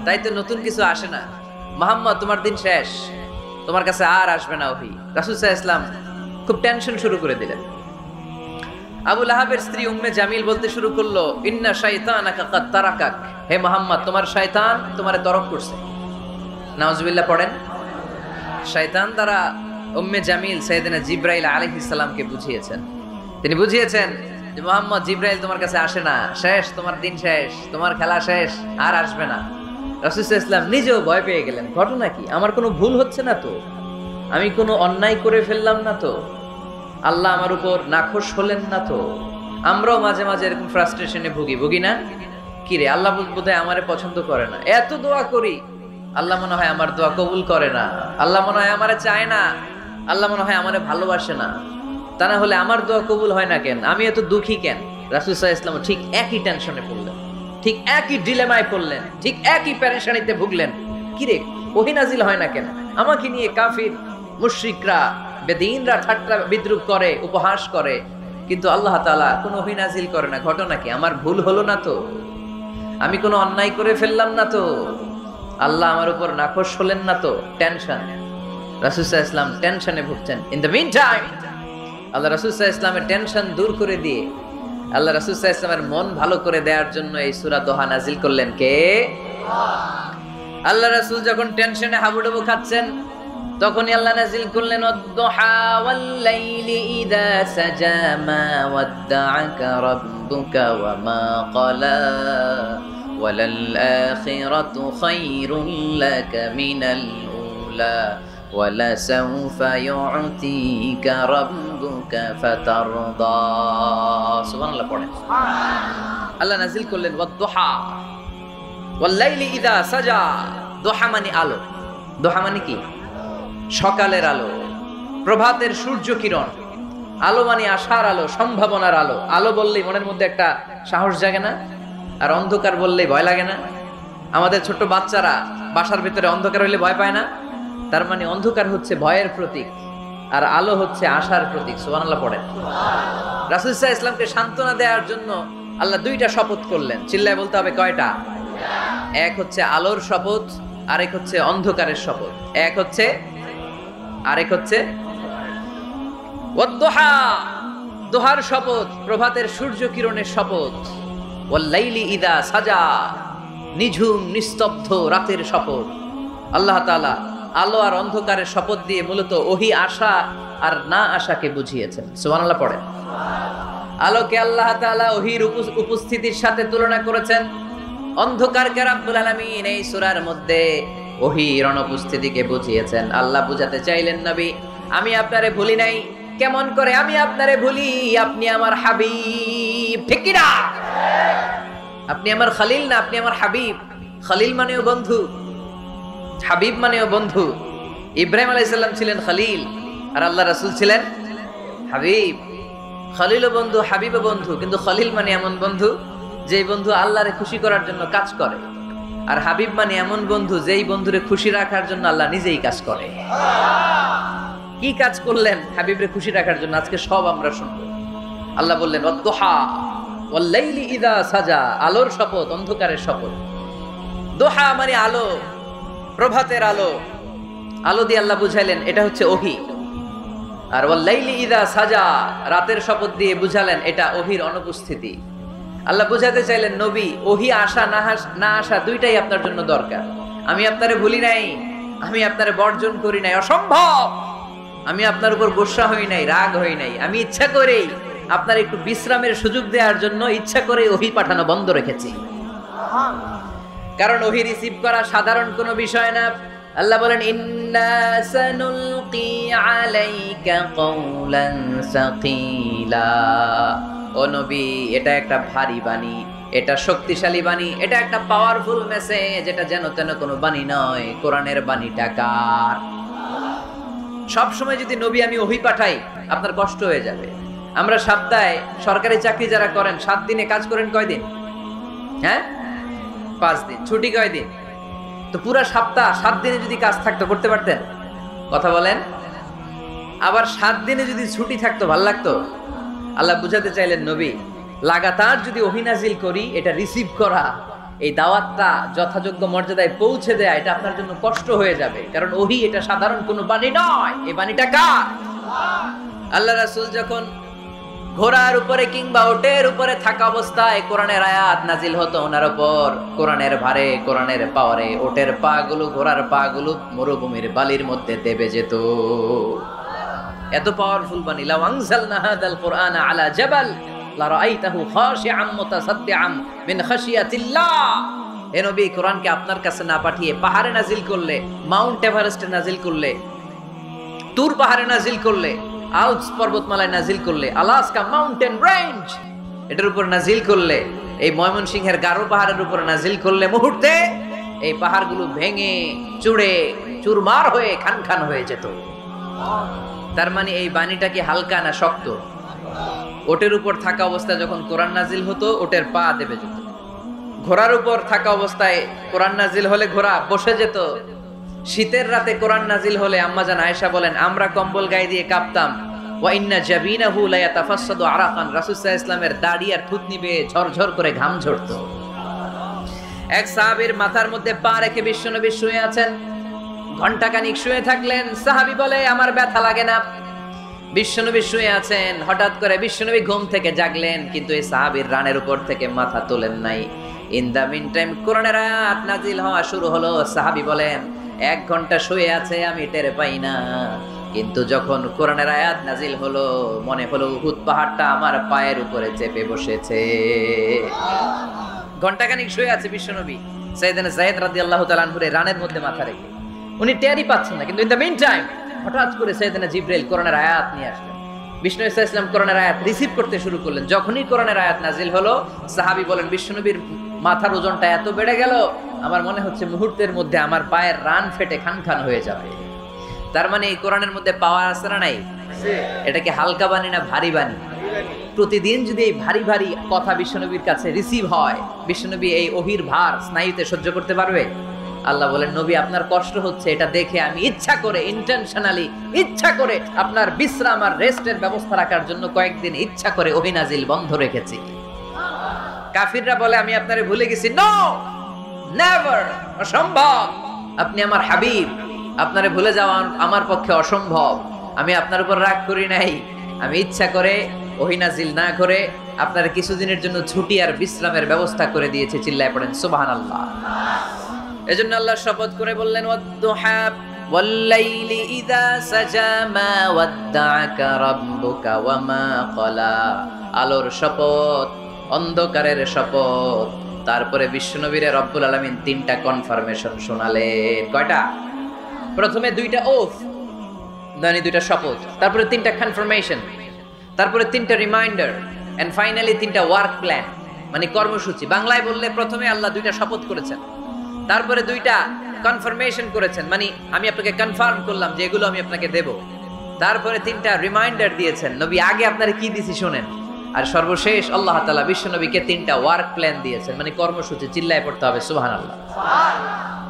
তাই তো নতুন কিছু আসে না। মুহাম্মদ তোমার দিন শেষ, তোমার কাছে আর আসবে না ওহী। রাসূল সাল্লাল্লাহু আলাইহি ওয়াসাল্লাম খুব টেনশন শুরু করে দিলেন। আবু লাহাবের স্ত্রী উম্মে জামিল বলতে শুরু করলো, ইন্না শাইতানাকা কাদ তারাকাক, হে মুহাম্মদ তোমার শয়তান তোমারে তরক করছে। নাউজুবিল্লাহ পড়েন। শয়তান দ্বারা উম্মে জামিল সাইয়েদনা জিবরাইল আলাইহিস সালামকে বুঝিয়েছেন। তিনি বুঝিয়েছেন যে মুহাম্মদ, জিবরাইল তোমার কাছে আসে না, শেষ, তোমার দিন শেষ, তোমার খেলা শেষ, আর আসবে না। রাসূল সাল্লাল্লাহু আলাইহি ওয়াসাল্লাম নিজেও ভয় পেয়ে গেলেন। ঘটনা কি? আমার কোনো ভুল হচ্ছে না তো? আমি কোনো অন্যায় করে ফেললাম না তো? আল্লাহ আমার উপর নাখোশ হলেন না তো? আমরাও মাঝে মাঝে এরকম ফ্রাস্ট্রেশনে ভুগি না? কি রে, আল্লাহ বোধহয় আমারে পছন্দ করে না, এত দোয়া করি, আল্লাহ মনে হয় আমার দোয়া কবুল করে না, আল্লাহ মনে হয় আমারে চায় না, আল্লাহ মনে হয় আমারে ভালোবাসে না। তা না হলে আমার দোয়া কবুল হয় না কেন? আমি এত দুঃখী কেন? রাসূল সাল্লাল্লাহু আলাইহি ওয়াসাল্লাম ঠিক একই টেনশনে পড়লেন, ঠিক একই ডিলেমায় পড়লেন, ঠিক একই পেরেশানিতে ভুগলেন। কি রে, ওহী নাজিল হয় না কেন? আমাকে নিয়ে কাফির মুশরিকরা, বেদীনরা ঠাট্টা বিদ্রূপ করে, উপহাস করে, কিন্তু আল্লাহ তাআলা কোনো ওহী নাজিল করে না। ঘটনা কি? আমার ভুল হলো না তো? আমি কোনো অন্যায় করে ফেললাম না তো? আল্লাহ আমার উপর নাখোশ হলেন না তো? টেনশন। রাসূল সাল্লাল্লাহু আলাইহি ওয়াসাল্লাম টেনশনে ভুগছেন। ইন দ্য মিন টাইম আল্লাহ রাসূল সাল্লাল্লাহু আলাইহি ওয়াসাল্লামের টেনশন দূর করে দিয়ে, আল্লাহ রাসূল সাল্লাল্লাহু আলাইহি ওয়াসাল্লামের মন ভালো করে দেওয়ার জন্য এই সূরা দোহা নাজিল করলেন কে? আল্লাহ রাসূল যখন টেনশনে হাবুডুবু খাচ্ছেন, তখনই আল্লাহ নাজিল করলেন ওয়াদ-দুহা ওয়াল-লাইলি ইযা সাজা মা ওয়াদ্দাআকা রাব্বুকা ওয়া মা ক্বালা ওয়ালাল আখিরাতু খায়রুল লাকা মিনাল উলা ওয়ালাসাউফা ইউ'তিকা রাব্বুকা ফাতারদা। সুবহানাল্লাহ পড়েন। আল্লাহ নাজিল করলেন ওয়াদ-দুহা ওয়াল-লাইলি ইযা সাজা। দুহা মানে আলো। দুহা মানে কি? সকালের আলো, প্রভাতের সূর্য কিরণ। আলো মানে আশার আলো, সম্ভাবনার আলো। আলো বললেই মনের মধ্যে একটা সাহস জাগে না? আর অন্ধকার বললেই ভয় লাগে না? আমাদের ছোট্ট বাচ্চারা বাসার ভিতরে অন্ধকার হইলে ভয় পায় না? তার মানে অন্ধকার হচ্ছে ভয়ের প্রতীক, আর আলো হচ্ছে আশার প্রতীক। সুবহানাল্লাহ পড়েন। রাসূল সাল্লাল্লাহু আলাইহি ওয়াসাল্লামকে সান্ত্বনা দেওয়ার জন্য আল্লাহ দুইটা শপথ করলেন। চিল্লায় বলতে হবে কয়টা? এক হচ্ছে আলোর শপথ, আরেক হচ্ছে অন্ধকারের শপথ। এক হচ্ছে, আরেক হচ্ছে ওয়াদ-দুহা, দুহার শপথ, প্রভাতের সূর্য কিরণের শপথ। ওয়াল-লাইলি ইযা সাজা, নিঝুম নিস্তব্ধ রাতের শপথ। আল্লাহ তাআলা আলো আর অন্ধকারের শপথ দিয়ে মূলত ওহী আশা আর না আশাকে বুঝিয়েছেন। সুবহানাল্লাহ পড়েন। আলোকে আল্লাহ তাআলা ওহীর উপস্থিতির সাথে তুলনা করেছেন, অন্ধকারকে রাব্বুল আলামিন এই সূরার মধ্যে ওহীর অনুপস্থিতিকে বুঝিয়েছেন। আল্লাহ বুঝাতে চাইলেন, নবী আমি আপনারে ভুলি নাই। কেমন করে আমি আপনারে ভুলি? আপনি আমার হাবিব, ঠিক কি না? আপনি আমার খলিল না, আপনি আমার হাবিব। খলিল মানেও বন্ধু, হাবিব মানেও বন্ধু। ইব্রাহিম আলাইহিস সালাম ছিলেন খলিল, আর আল্লাহ রাসূল ছিলেন হাবিব। খলিলও বন্ধু, হাবিবও বন্ধু, কিন্তু খলিল মানে এমন বন্ধু যেই বন্ধু আল্লাহরে খুশি করার জন্য কাজ করে, আর হাবিব মানে এমন বন্ধু যেই বন্ধুরে খুশি রাখার জন্য আল্লাহ নিজেই কাজ করে। কি কাজ করলেন হাবিবরে খুশি রাখার জন্য? আজকে সব আমরা শুনবো। আল্লাহ বললেন ওয়াদ-দুহা ওয়াল-লাইলি ইযা সাজা, আলোর শপথ, অন্ধকারের শপথ। দুহা মানে আলো, প্রভাতের আলো। আলো দিয়ে আল্লাহ বুঝাইলেন এটা হচ্ছে ওহী। আর ওয়াল-লাইলি ইযা সাজা, রাতের শপথ দিয়ে বুঝালেন এটা ওহীর অনুপস্থিতি। আল্লাহ বুঝাতে চাইলেন, নবী ওহী আসা না আসা দুইটাই আপনার জন্য দরকার। আমি আপনারে ভুলি নাই, আমি আপনারে বর্জন করি নাই, অসম্ভব। আমি আপনার উপর গোসা হই নাই, রাগ হই নাই। আমি ইচ্ছা করেই আপনার একটু বিশ্রামের সুযোগ দেওয়ার জন্য ইচ্ছা করে ওহী পাঠানো বন্ধ রেখেছি। কারণ ওহী রিসিভ করা সাধারণ কোনো বিষয় না। আল্লাহ বলেন ইন্না সানুলকি আলাইকা কওলান সাকিলা। ও নবী, এটা একটা ভারী বাণী, এটা শক্তিশালী বাণী, এটা একটা পাওয়ারফুল মেসেজ। এটা যেন তেন কোনো বাণী নয়, কোরআনের বাণীটা কার? সব সময় যদি নবী আমি ওহী পাঠাই, আপনার কষ্ট হয়ে যাবে। আমরা সপ্তাহে সরকারি চাকরি যারা করেন 7 দিনে কাজ করেন কয়দিন? হ্যাঁ, 5 দিন। ছুটি কয়দিন? তো পুরো সপ্তাহ 7 দিনে যদি কাজ থাকতো করতে পারতেন? কথা বলেন। আবার 7 দিনে যদি ছুটি থাকতো ভাল লাগতো? আল্লাহ বুঝাতে চাইলেন, নবী লাগাতার যদি ওহী নাজিল করি, এটা রিসিভ করা, এই দাওয়াতটা যথাযোগ্য মর্যাদায় পৌঁছে দেয়া, এটা আপনার জন্য কষ্ট হয়ে যাবে। কারণ ওহী এটা সাধারণ কোনো বাণী নয়, এই বাণীটা কার? আল্লাহ রাসূল যখন ঘোড়ার উপরে কিংবা ওটের উপরে থাকা অবস্থায় কোরআনের আয়াত নাজিল হতো ওনার উপর। কোরআনের ভারে, কোরআনের পাওয়ারে ওটের পা গুলো, ঘোড়ার পা গুলো মরুভূমির বালির মধ্যে দেবে যেত। এত পাওয়ারফুল বাণী। লাউ আনজালনা হাদাল কুরআনা আলা জাবাল লারাআইতাহু খাশিআম মুতাসাদ্দিআম মিন খাশিয়াতিল্লাহ। হে নবী, কোরআনকে আপনার কাছে না পাঠিয়ে পাহাড়ে নাজিল করলে, মাউন্ট এভারেস্টে নাজিল করলে, তুর পাহাড়ে নাজিল করলে, আল্পস পর্বতমালায় নাজিল করলে, আলাস্কা মাউন্টেন রেঞ্জ এটার উপর নাজিল করলে, এই ময়মনসিংহের গারো পাহাড়ের উপর নাজিল করলে, মুহূর্তে এই পাহাড়গুলো ভেঙে চুড়ে চুরমার হয়ে খান খান হয়ে যেত। তার মানে এই বাণীটা কি হালকা না শক্ত? ওটের উপর থাকা অবস্থায় যখন কোরআন নাজিল হতো, ওটের পা দেবে যেত। ঘোড়ার উপর থাকা অবস্থায় কোরআন নাজিল হলে ঘোড়া বসে যেত। শীতের রাতে কোরআন নাজিল হলে আম্মাজান আয়েশা বলেন, আমরা কম্বল গায়ে দিয়ে কাঁপতাম। ওয়া ইন্না জাবিনাহু লা ইয়াতাফাসসাদু আরাকান, রাসূল সাল্লাল্লাহু আলাইহি ওয়াসাল্লামের দাড়ি আর থুতনি বেয়ে ঝরঝর করে ঘাম ঝরতো। এক সাহাবীর মাথার মধ্যে পা রেখে বিশ্বনবী শুয়ে আছেন। ঘন্টাখানিক শুয়ে থাকলেন। সাহাবী বলে, আমার ব্যথা লাগে না। বিশ্বনবী শুয়ে আছেন, হঠাৎ করে বিশ্বনবী ঘুম থেকে জাগলেন, কিন্তু এই সাহাবীর রানের উপর থেকে মাথা তোলেন নাই। ইন দা মিন টাইম কোরআনের আয়াত নাজিল হওয়া শুরু হলো। সাহাবী বলেন, 1 ঘন্টা শুয়ে আছে আমি টের পাই না, কিন্তু যখন কোরআনের আয়াত নাজিল হলো মনে হলো উহুদ পাহাড়টা আমার পায়ের উপরে চেপে বসেছে। ঘন্টাখানিক শুয়ে আছে বিশ্বনবী সাইয়েদনা যায়েদ রাদিয়াল্লাহু তাআলা আনহুর রানের মধ্যে মাথা রেখে। উনি টেরই পাচ্ছেন না, কিন্তু ইন দা মিন টাইম হঠাৎ করে সাইয়েদনা জিবরাইল কোরআনের আয়াত নিয়ে আসলেন। বিষ্ণু ইসা ইসলাম কোরআনের আয়াত রিসিভ করতে শুরু করলেন। যখনই কোরআনের আয়াত নাজিল হলো, সাহাবী বলেন, বিশ্বনবীর মাথার ওজনটা এত বেড়ে গেল, আমার মনে হচ্ছে মুহূর্তের মধ্যে আমার পায়ের রান ফেটে খান খান হয়ে যাবে। তার মানে এই কোরআনের মধ্যে পাওয়ার আছে না নাই? এটা কি হালকা বাণী না ভারী বাণী? প্রতিদিন যদি এই ভারী ভারী কথা বিশ্বনবীর কাছে রিসিভ হয়, বিশ্বনবী এই ওহির ভার স্নায়ুতে সহ্য করতে পারবে? আল্লাহ বলেন, নবী আপনার কষ্ট হচ্ছে, এটা দেখে আমি ইচ্ছা করে, ইন্টেনশনালি ইচ্ছা করে আপনার বিশ্রাম আর রেস্টের ব্যবস্থা রাখার জন্য কয়েকদিন ইচ্ছা করে ওহী নাজিল বন্ধ রেখেছি। কাফিররা বলে, আমি আপনারে ভুলে গেছি। নো, নেভার, অসম্ভব। আপনি আমার হাবিব, আপনারে ভুলে যাওয়া আমার পক্ষে অসম্ভব। আমি আপনার উপর রাগ করি নাই, আমি ইচ্ছা করে ওহী নাজিল না করে আপনার কিছুদিনের জন্য ছুটি আর বিশ্রামের ব্যবস্থা করে দিয়েছি। চিল্লায় পড়েন সুবহানাল্লাহ। এজন্য আল্লাহ শপথ করে বললেন, ওয়াদ-দুহা ওয়াল-লাইলি ইযা সাজা মা ওয়াদ্দাআকা রাব্বুকা ওয়া মা ক্বালা। আলোর শপথ, অন্ধকারের শপথ। তারপরে বিশ্বনবীরে রব্বুল আলামিন 3টা কনফার্মেশন শোনালেন। কয়টা? প্রথমে 2টা ওফ, মানে 2টা শপথ, তারপরে 3টা কনফার্মেশন, তারপরে 3টা রিমাইন্ডার, এন্ড ফাইনালি 3টা ওয়ার্ক প্ল্যান, মানে কর্মসূচি। বাংলায় বললে প্রথমে আল্লাহ 2টা শপথ করেছেন, তারপরে 2টা কনফার্মেশন করেছেন, মানে আমি আপনাকে কনফার্ম করলাম যে এগুলো আমি আপনাকে দেব। তারপরে 3টা রিমাইন্ডার দিয়েছেন, নবী আগে আপনারা কি দিছি শুনেন। আর সর্বশেষ আল্লাহ তাআলা বিশ্বনবীকে 3টা ওয়ার্ক প্ল্যান দিয়েছেন, মানে কর্মসূচি। চিল্লায় পড়তে হবে সুবহানাল্লাহ।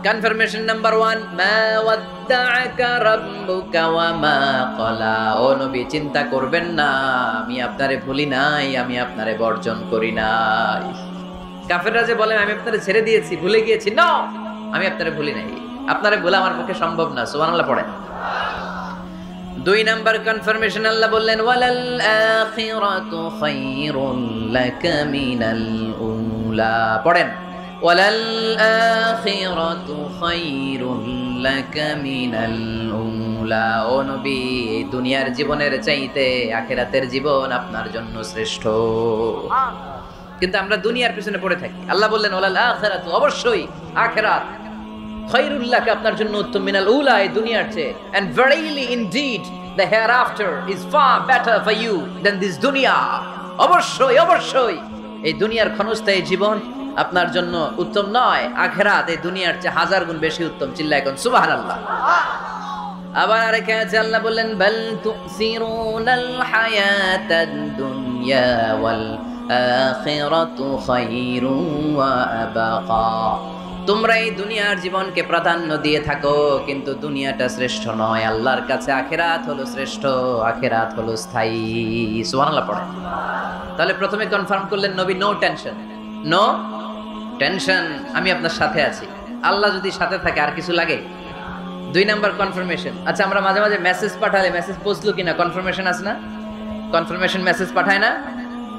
কনফার্মেশন নাম্বার 1, মা ওয়াদ্দাআকা রাব্বুকা ওয়া মা ক্বালা। ও নবী, চিন্তা করবেন না, আমি আপনারে ভুলি নাই, আমি আপনারে বর্জন করি নাই। কাফেররা যে বলেন আমি আপনারে ছেড়ে দিয়েছি, ভুলে গিয়েছি, নো, আমি আপনারে ভুলি নাই, আপনারে ভোলা আমার পক্ষে সম্ভব না। সুবহানাল্লাহ পড়েন। 2 নাম্বার কনফার্মেশন আল্লাহ বললেন, ওয়ালাল আখিরাতু খায়রুল লাকা মিনাল উলা। পড়েন, ওয়ালাল আখিরাতু খায়রুল লাকা মিনাল উলা। ও নবী, দুনিয়ার জীবনের চাইতে আখিরাতের জীবন আপনার জন্য শ্রেষ্ঠ। কিন্তু আমরা দুনিয়ার পিছনে পড়ে থাকি। আল্লাহ বললেন, ওয়ালাল আখিরাতু, অবশ্যই আখিরাত, খায়রুল লাকা, আপনার জন্য উত্তম, মিনাল উলা, এই দুনিয়ার চেয়ে, and verily indeed the hereafter is far better for you than this dunya। অবশ্যই অবশ্যই এই দুনিয়ার ক্ষণস্থায়ী জীবন আপনার জন্য উত্তম নয়, আখিরাত এই দুনিয়ার চেয়ে 1000 গুণ বেশি উত্তম। চিল্লায় কোন সুবহানাল্লাহ। আবার আরেক আয়াতে আল্লাহ বললেন, বাল তুসিরুনাল হায়াতাদ দুনিয়া ওয়াল আখিরাতু খায়রুন ওয়া আবাকা। তোমরা এই দুনিয়ার জীবনকে প্রাধান্য দিয়ে থাকো, কিন্তু দুনিয়াটা শ্রেষ্ঠ নয়, আল্লাহর কাছে আখিরাত হলো শ্রেষ্ঠ, আখিরাত হলো স্থায়ী। সুবহানাল্লাহ পড়ে। তাহলে প্রথমে কনফার্ম করলেন নবী, নো টেনশন, নো টেনশন, আমি আপনার সাথে আছি। আল্লাহ যদি সাথে থাকে আর কিছু লাগে? 2 নাম্বার কনফার্মেশন। আচ্ছা, আমরা মাঝে মাঝে মেসেজ পাঠালে মেসেজ পৌঁছলো কিনা কনফার্মেশন আছে না? কনফার্মেশন মেসেজ পাঠায় না?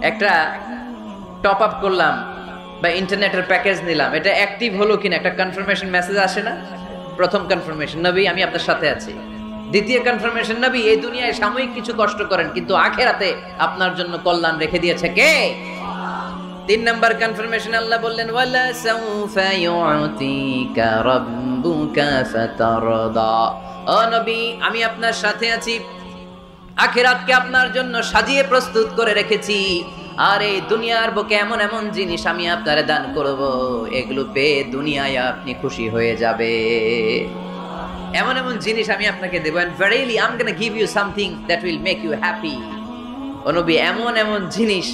একটা টপ আপ করলাম বা ইন্টারনেটের প্যাকেজ নিলাম, এটা অ্যাক্টিভ হলো কিনা একটা কনফার্মেশন মেসেজ আসে না? প্রথম কনফার্মেশন, নবী আমি আপনার সাথে আছি। দ্বিতীয় কনফার্মেশন, নবী এই দুনিয়ায় সাময়িক কিছু কষ্ট করেন কিন্তু আখিরাতে আপনার জন্য কল্যাণ রেখে দিয়েছে কে? 3 নাম্বার কনফার্মেশন, আল্লাহ বললেন ওয়ালা সাউফা ইউতিকা রাব্বুকা ফাতারদা। ও নবী আমি আপনার সাথে আছি, আখিরাতকে আপনার জন্য সাজিয়ে প্রস্তুত করে রেখেছি, আর এই দুনিয়ার বুকে এমন এমন জিনিস আমি আপনারে দান করব, এগুলো পেয়ে দুনিয়ায় আপনি খুশি হয়ে যাবে। এমন এমন জিনিস আমি আপনাকে দেব, and verily I'm going to give you something that will make you happy। ও নবী এমন এমন জিনিস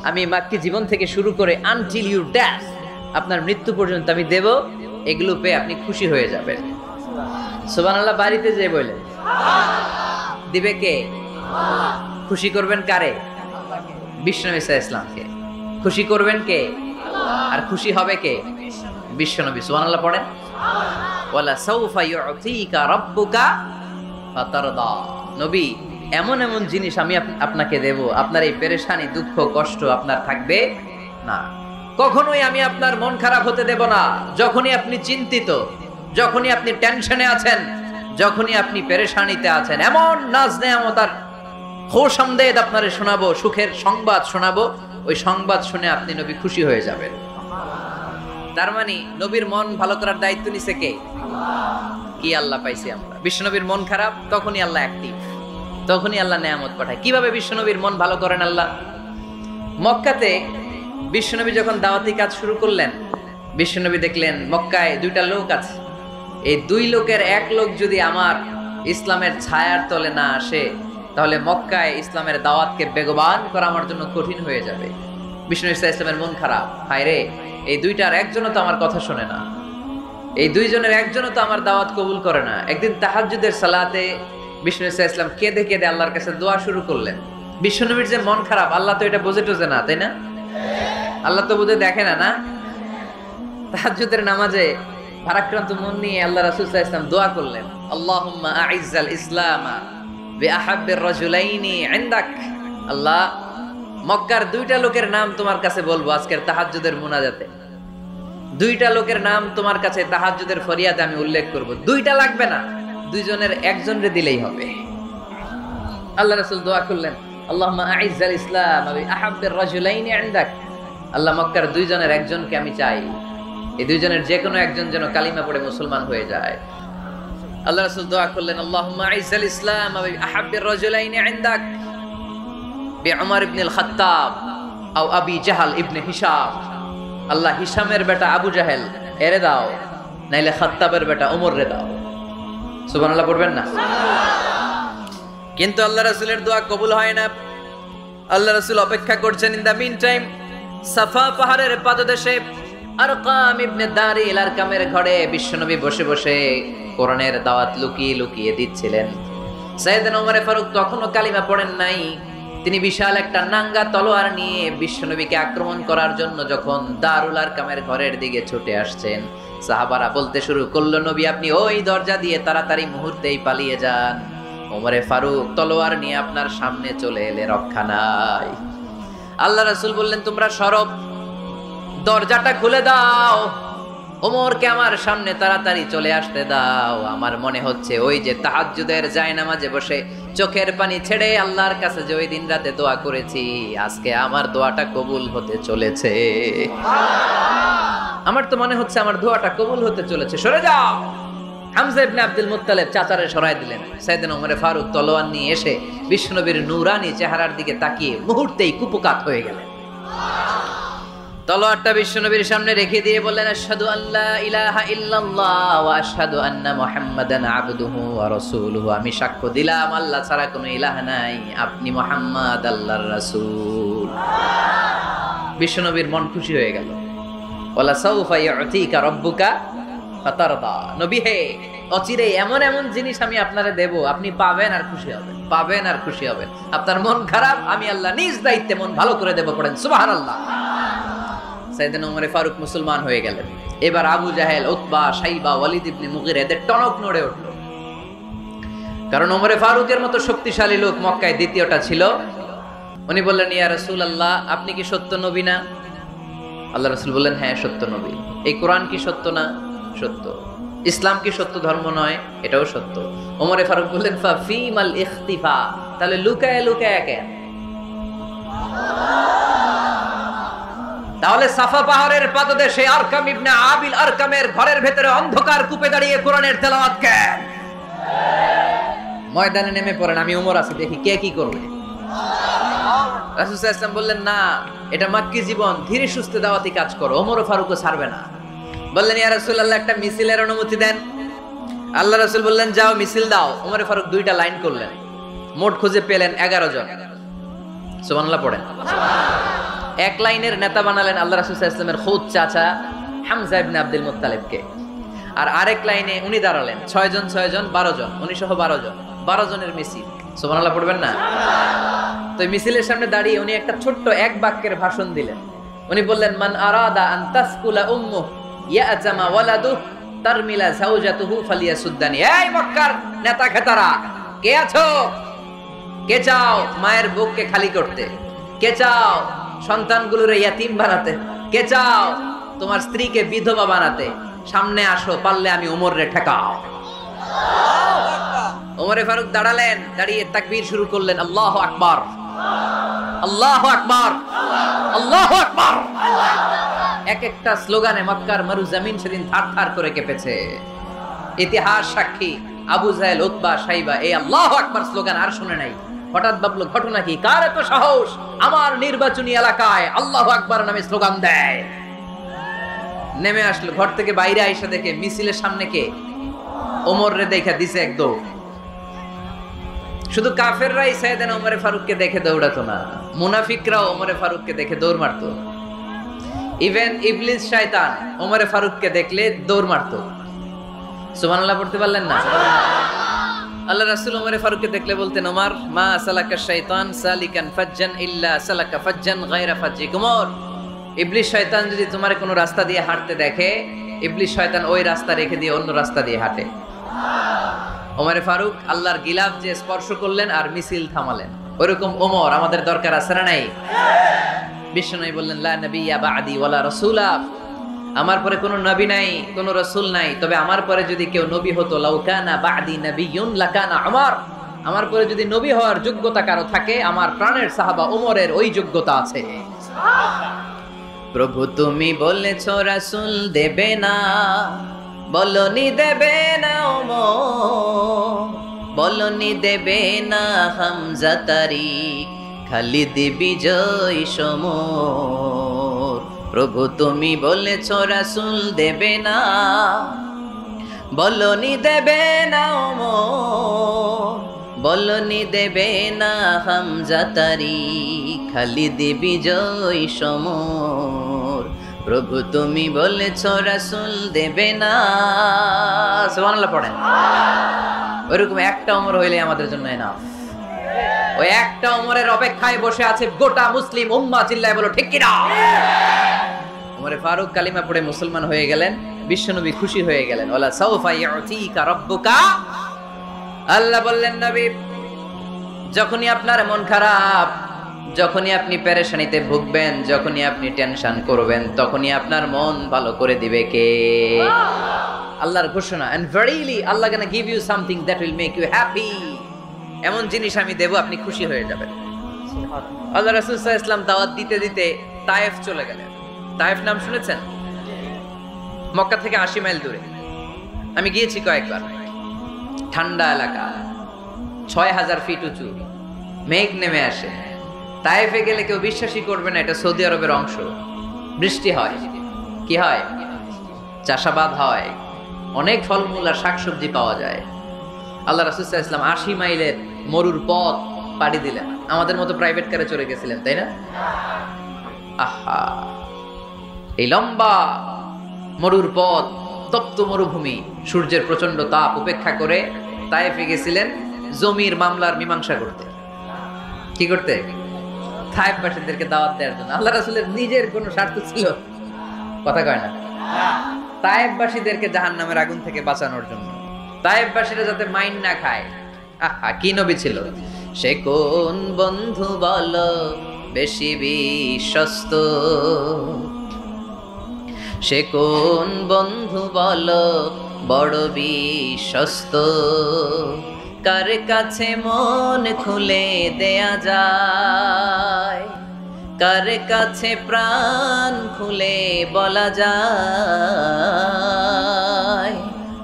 আমি মাক্কি জীবন থেকে শুরু করে until your death, আপনার মৃত্যু পর্যন্ত আমি দেব, এগুলো পেয়ে আপনি খুশি হয়ে যাবেন। সুবহানাল্লাহ। বাড়িতে যে বলে দিবে কে? খুশি করবেন কারে? বিশ্বনবী সাল্লাল্লাহু আলাইহি ওয়াসাল্লামকে। খুশি করবেন কে? আর খুশি হবে কে? বিশ্বনবী। সুবহানাল্লাহ পড়েন। ওয়ালা সাউফা ইউতিকা রাব্বুকা ফাতারদা। নবী এমন এমন জিনিস আমি আপনাকে দেব, আপনার এই পেরেশানি দুঃখ কষ্ট আপনার থাকবে না। কখনোই আমি আপনার মন খারাপ হতে দেব না। যখনই আপনি চিন্তিত, যখনই আপনি টেনশনে আছেন, যখনই আপনি পেরেশানিতে আছেন, এমন নাজ নেয়ামত আর খোশামদেদ আপনারে শোনাবো, সুখের সংবাদ শোনাবো, ওই সংবাদ শুনে আপনি নবী খুশি হয়ে যাবেন। তার মানে নবীর মন ভালো করার দায়িত্ব নিছে কে? কি আল্লাহ পাইছি আমরা। বিশ্বনবীর মন খারাপ, তখনই আল্লাহ অ্যাক্টিভ, তখনই আল্লাহ নেয়ামত পাঠায়। কিভাবে বিশ্বনবীর মন ভালো করেন আল্লাহ? মক্কাতে বিশ্বনবী যখন দাওয়াতি কাজ শুরু করলেন, বিশ্বনবী দেখলেন মক্কায় 2টা লোক আছে, এই 2 লোকের এক লোক যদি আমার ইসলামের ছায়ার তলে না আসে, তাহলে মক্কায় ইসলামের দাওয়াতকে বেগবান করা আমার জন্য কঠিন হয়ে যাবে। বিশ্বনবী সাল্লাল্লাহু আলাইহি ওয়াসাল্লামের মন খারাপ, হায় রে এই 2টার একজনও তো আমার কথা শোনে না, এই 2 জনের একজনও তো আমার দাওয়াত কবুল করে না। একদিন তাহাজ্জুদের সালাতে বিশ্বনবী সাল্লাল্লাহু আলাইহি ওয়াসাল্লাম কেঁদে কেঁদে আল্লাহর কাছে দোয়া শুরু করলেন। বিশ্বনবীর যে মন খারাপ, আল্লাহ তো এটা বোঝে টোঝে না, তাই না? আল্লাহ তো বুঝে দেখে না, না? তাহাজ্জুদের নামাজে ভারাক্রান্ত মন নিয়ে আল্লাহ রাসূল সাল্লাল্লাহু আলাইহি ওয়াসাল্লাম দোয়া করলেন, আল্লাহুম্মা আইজ্জাল ইসলামা বিআহাব্বির রাজুলাইনি ইনদাক। আল্লাহ মক্কার 2টা লোকের নাম তোমার কাছে বলবো আজকের তাহাজ্জুদের মুনাজাতে, 2টা লোকের নাম তোমার কাছে তাহাজ্জুদের ফরিয়াদে আমি উল্লেখ করব। 2টা লাগবে না, 2 জনের একজনরে দিলেই হবে। আল্লাহ রাসূল দোয়া করলেন, আল্লাহুম্মা আইজ্জাল ইসলাম বিআহাব্বির রাজুলাইনি ইনদাক। আল্লাহ মক্কার 2 জনের একজনকে আমি চাই, এই 2 জনের যে কোনো একজন যেন কালিমা পড়ে মুসলমান হয়ে যায়। আল্লাহ রাসূল দোয়া করলেন, আল্লাহুম্মা আইজ্জাল ইসলাম বিআহাব্বির রাজুলাইনি ইনদাক বিউমর ইবনে আল-খাত্তাব আও আবি জাহল ইবনে হিশাম। আল্লাহ হিশামের বেটা আবু জাহেল এরে দাও, নাইলে খাত্তাবের বেটা ওমর রে দাও। সুবহানাল্লাহ পড়বেন না? কিন্তু আল্লাহ রাসূলের দোয়া কবুল হয় না। আল্লাহ রাসূল অপেক্ষা করছেন। ইন দা মিন টাইম সাফা পাহাড়ের পাদদেশে আরকাম ইবনে দারিল আরকামের ঘরে বিশ্বনবী বসে বসে কোরআনের দাওয়াত লুকিয়ে লুকিয়ে দিচ্ছিলেন। সাইয়েদনা ওমর ফারুক তখনও কালিমা পড়েন নাই। তিনি বিশাল একটা নাঙ্গা তলোয়ার নিয়ে বিশ্বনবীকে আক্রমণ করার জন্য যখন দারুল আরকামের ঘরের দিকে ছুটে আসছেন, সাহাবারা বলতে শুরু করলো, নবী আপনি ওই দরজা দিয়ে তাড়াতাড়ি মুহূর্তেই পালিয়ে যান, ওমরে ফারুক তলোয়ার নিয়ে আপনার সামনে চলে এলে রক্ষা নাই। আল্লাহ রাসূল বললেন, তোমরা সরব, দরজাটা খুলে দাও, ওমরকে আমার সামনে তাড়াতাড়ি চলে আসতে দাও। আমার মনে হচ্ছে ওই যে তাহাজ্জুদের জায়নামাজে বসে চোখের পানি ছেড়ে আল্লাহর কাছে যে ওই দিন রাতে দোয়া করেছি, আজকে আমার দোয়াটা কবুল হতে চলেছে। আমার তো মনে হচ্ছে আমার দোয়াটা কবুল হতে চলেছে, সরে যাও। হামজা ইবনে আব্দুল মুত্তালিব চাচারে সরাই দিলেন। সাইয়েদনা ওমর ফারুক তলোয়ার নিয়ে এসে বিশ্বনবীর নূরানি চেহারার দিকে তাকিয়ে মুহূর্তেই কুপকাত হয়ে গেলেন। তলোয়ারটা বিশ্বনবীর সামনে রেখে দিয়ে বললেন, আশহাদু আল্লা ইলাহা ইল্লাল্লাহ ওয়া আশহাদু আন্না মুহাম্মাদান আবদুহু ওয়া রাসূলুহু। আমি সাক্ষ্য দিলাম আল্লাহ ছাড়া কোনো ইলাহ নাই, আপনি মুহাম্মদ আল্লাহর রাসূল। বিশ্বনবীর মন খুশি হয়ে গেল। ওয়ালা সাউফা ইউতিকা রাব্বুকা ফাতারদা। নবী হে, অচিরে এমন এমন জিনিস আমি আপনারে দেব, আপনি পাবেন আর খুশি হবেন, পাবেন আর খুশি হবেন। আপনার মন খারাপ, আমি আল্লাহ নিজ দায়িত্বে মন ভালো করে দেব। পড়েন সুবহানাল্লাহ। সাইয়েদনা ওমর ফারুক মুসলমান হয়ে গেলেন। এবার আবু জাহেল, উতবা, শাইবা, ওয়ালিদ ইবনে মুগিরা এদের টনক নড়ে উঠল। কারণ ওমর ফারুকের মতো শক্তিশালী লোক মক্কায় দ্বিতীয়টা ছিল উনি বললেন, ইয়া রাসূলুল্লাহ, আপনি কি সত্য নবী না? আল্লাহ রাসূল বললেন, হ্যাঁ সত্য নবী। এই কোরআন কি সত্য না? সত্য। ইসলাম কি সত্য ধর্ম নয়? এটাও সত্য। ওমরে ফারুক বললেন, ফা ফীমাল ইখতিফা, তাহলে লুকায় লুকায় কেন? তাহলে সাফা পাহাড়ের পাদদেশে আরকাম ইবনে আবিল আরকামের ঘরের ভেতরে অন্ধকার কূপে দাঁড়িয়ে কোরআনের তেলাওয়াত কেন? ময়দানে নেমে পড়েন, আমি ওমর আছি, দেখি কে কি করবে। রাসূল সাল্লাল্লাহু আলাইহি ওয়াসাল্লাম বললেন, না, এটা মাক্কি জীবন, ধীরে সুস্থে দাওয়াতি কাজ করো, ওমর ও ফারুকও ছাড়বে না। বললেন, ইয়া রাসূলুল্লাহ, একটা মিছিলের অনুমতি দেন। আল্লাহ রাসূল বললেন, যাও মিছিল দাও। ওমর ফারুক 2টা লাইন করলেন, মোট খুঁজে পেলেন 11 জন। সুবহানাল্লাহ পড়েন। এক লাইনের নেতা বানালেন আল্লাহ রাসূল সাল্লাল্লাহু আলাইহি ওয়াসাল্লামের খুদ চাচা হামজা ইবনে আব্দুল মুত্তালিবকে। আর আরেক লাইনে উনি দাঁড়ালেন 6 জন 12 জন, উনি সহ 12 জনের মিছিল। সুবহানাল্লাহ পড়বেন না? তো মিছিলের সামনে দাঁড়িয়ে উনি একটা ছোট্ট এক বাক্যের ভাষণ দিলেন। উনি বললেন, মান আরাদা আন তাসকুলা উম্মুহু ইয়াতামা ওয়ালাদুহু তারমিলা যাওজাতুহু ফালিয়াসুদ্দানি। এই মক্কার নেতা খেতারা, কে আছো? কে চাও মায়ের বুককে খালি করতে? কে চাও সন্তানগুলোরে ইয়াতিম বানাতে? কে চাও তোমার স্ত্রীকে বিধবা বানাতে? সামনে আসো, পারলে আমি ওমরে ঠেকাও। ওমরে ফারুক দাঁড়ালেন, দাঁড়িয়ে তাকবীর শুরু করলেন, আল্লাহু আকবার, আল্লাহু আকবার, আল্লাহু আকবার। এক একটা স্লোগানে মক্কার মরুজমিন সেদিন থারথার করে কেঁপেছে। ইতিহাস সাক্ষী, আবু জাহেল, উতবা, শাইবা এই আল্লাহু আকবার স্লোগান আর শুনে নাই। হঠাৎ ভাবলো, ঘটনা কি? কার এত সাহস আমার নির্বাচনী এলাকায় আল্লাহু আকবার নামে স্লোগান দেয়? নেমে আসলো, ঘর থেকে বাইরে আইসা দেখে মিছিলের সামনে কে? ওমর রে দেখা দিছে এক দৌড়। শুধু কাফেররাই সাইয়েদনা ওমরে ফারুককে দেখে দৌড়াতো না, মুনাফিকরাও ওমরে ফারুককে দেখে দৌড় মারতো। ইভেন ইবলিস শয়তান ওমরে ফারুককে দেখলে দৌড় মারতো। সুবহানাল্লাহ পড়তে পারলেন না? আল্লাহ রাসূল ওমরে ফারুককে দেখলে বলতেন, ওমর মা সালাকা শাইতান সালিকান ফাজ্জান ইল্লা সালাকা ফাজ্জান গায়রা ফাজ্জিক। ওমর, ইবলিস শয়তান যদি তোমার কোনো রাস্তা দিয়ে হাঁটতে দেখে, ইবলিস শয়তান ওই রাস্তা রেখে দিয়ে অন্য রাস্তা দিয়ে হাঁটে। ওমরে ফারুক আল্লাহর গিলাফ যে স্পর্শ করলেন আর মিছিল থামালেন, ওইরকম ওমর আমাদের দরকার আছে না নাই? বিশ্বনবী বললেন, লা নাবিয়্যা বা'দি ওয়ালা রাসূলা, আমার পরে কোনো নবী নাই, কোনো রাসূল নাই, তবে আমার পরে যদি কেউ নবী হতো, লাউ কানা বা'দি নাবিয়্যুন লাকানা উমর, আমার পরে যদি নবী হওয়ার যোগ্যতা কারো থাকে, আমার প্রাণের সাহাবা ওমরের ওই যোগ্যতা আছে। প্রভু তুমি বলেছ রাসূল দেবে না, বলনি দেবে না ওমর, বলনি দেবে না হামজা তারিক, খালিদ বিজয় সমর। প্রভু তুমি বলেছ রাসূল দেবে না, বলনি দেবে না ওমর, বলনি দেবে না হামজা তারিক, খালিদ বিজয় সমর। প্রভু তুমি বলেছ রাসূল দেবে না। সুবহানাল্লাহ পড়েন। ওইরকম একটা ওমর হইলে আমাদের জন্য এনাফ। ওই একটা ওমরের অপেক্ষায় বসে আছে গোটা মুসলিম উম্মাহ, চিল্লায় বলো ঠিক কিনা? ওমরে ফারুক কালিমা পড়ে মুসলমান হয়ে গেলেন, বিশ্বনবী খুশি হয়ে গেলেন। ওয়ালা সাউফা ইউতিকা রাব্বুকা, আল্লাহ বললেন, নবী যখনই আপনার মন খারাপ, যখনই আপনি পেরেশানিতে ভুগবেন, যখনই আপনি টেনশন করবেন, তখনই আপনার মন ভালো করে দিবে কে? আল্লাহর ঘোষণা, and verily Allah gonna give you something that will make you happy, এমন জিনিস আমি দেব, আপনি খুশি হয়ে যাবেন। আল্লাহ রাসূল সাল্লাল্লাহু আলাইহি ওয়াসাল্লাম দাওয়াত দিতে দিতে তায়েফ চলে গেলেন। তায়েফ নাম শুনেছেন? মক্কা থেকে 80 মাইল দূরে। আমি গিয়েছি কয়েকবার। ঠান্ডা এলাকা, 6000 ফিট উঁচু, মেঘ নেমে আসে। তায়েফে গেলে কেউ বিশ্বাসই করবে না এটা সৌদি আরবের অংশ। বৃষ্টি হয়, কি হয়? চাষাবাদ হয়, অনেক ফলমূল আর শাকসবজি পাওয়া যায়। আল্লাহ রাসূল সাল্লাল্লাহু আলাইহি ওয়াসাল্লাম 80 মাইলের মরুর পথ পাড়ি দিলেন। আমাদের মতো প্রাইভেট কারে চলে গেছিলেন, তাই না? আহা, এই লম্বা মরুর পথ, তপ্ত মরুভূমি, সূর্যের প্রচন্ড তাপ উপেক্ষা করে তায়েফে গেছিলেন জমির মামলার মীমাংসা করতে। কি করতে? তায়েফবাসীদেরকে দাওয়াত দেওয়ার জন্য। আল্লাহ রাসূলের নিজের কোনো স্বার্থ ছিল? কথা কয় না। তায়েফবাসীদেরকে জাহান্নামের আগুন থেকে বাঁচানোর জন্য, তায়েফবাসীরা যাতে মাইন না খায়। আহা, কি নবী ছিল! সে কোন বন্ধু বলো বেশি বিশ্বস্ত, সে কোন বন্ধু বলো বড় বিশ্বস্ত, কার কাছে মন খুলে দেয়া যায়, কার কাছে প্রাণ খুলে বলা যায়,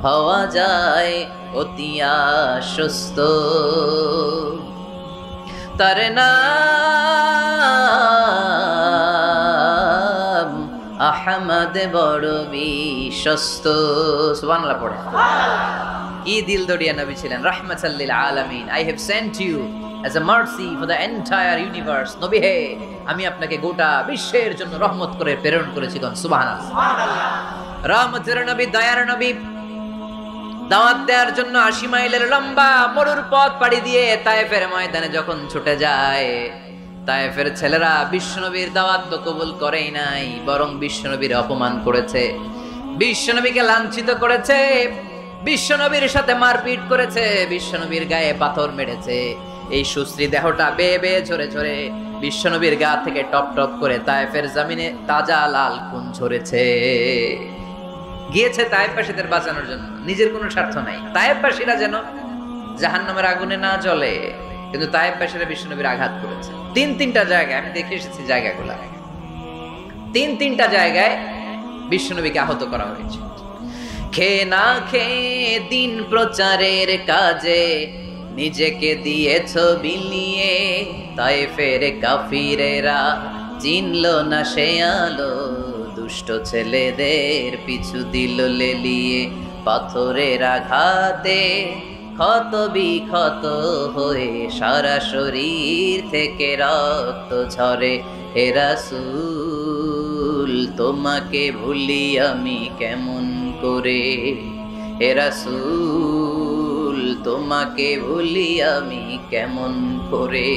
হওয়া যায় অতি আশ্বস্ত। তার নাম আহমদ বড় বিশ্বস্ত। সুবহানাল্লাহ পড়ে। কি দিল দরিয়া নবী ছিলেন, রাহমাতাল লিল আলামিন। I have sent you as a mercy for the entire universe. নবী হে, আমি আপনাকে গোটা বিশ্বের জন্য রহমত করে প্রেরণ করেছি। কোন সুবহানাল্লাহ। রহমতের নবী, দয়ার নবী দাওয়াত দেওয়ার জন্য 80 মাইলের লম্বা মরুর পথ পাড়ি দিয়ে তায়েফের ময়দানে যখন ছুটে যায়, তায়েফের ছেলেরা বিশ্বনবীর দাওয়াত তো কবুল করেই নাই, বরং বিশ্বনবীর অপমান করেছে, বিশ্বনবীকে লাঞ্ছিত করেছে, বিশ্বনবীর সাথে মারপিট করেছে, বিশ্বনবীর গায়ে পাথর মেরেছে। এই সুশ্রী দেহটা বেয়ে বেয়ে ঝরে ঝরে বিশ্বনবীর গা থেকে টপ টপ করে তায়েফের জমিনে তাজা লাল খুন ঝরেছে। গিয়েছে তায়েফবাসীদের বাঁচানোর জন্য, নিজের কোনো স্বার্থ নাই। তায়েফবাসীরা যেন জাহান্নামের আগুনে না জ্বলে, কিন্তু তায়েফবাসীরা বিশ্বনবীর আঘাত করেছে। তিনটা জায়গায় আমি দেখে এসেছি, জায়গাগুলো তিনটা জায়গায় বিশ্বনবীকে আহত করা হয়েছে। খেয়ে না খেয়ে দিন প্রচারের কাজে নিজেকে দিয়েছ বিলিয়ে, তায়েফের কাফিরেরা চিনল না সে আলো, দুষ্ট ছেলেদের পিছু দিল লেলিয়ে, পাথরের আঘাতে ক্ষত বিক্ষত হয়ে সারা শরীর থেকে রক্ত ঝরে। হে রাসূল তোমাকে ভুলি আমি কেমন করে, হে রাসূল তোমাকে ভুলি আমি কেমন করে,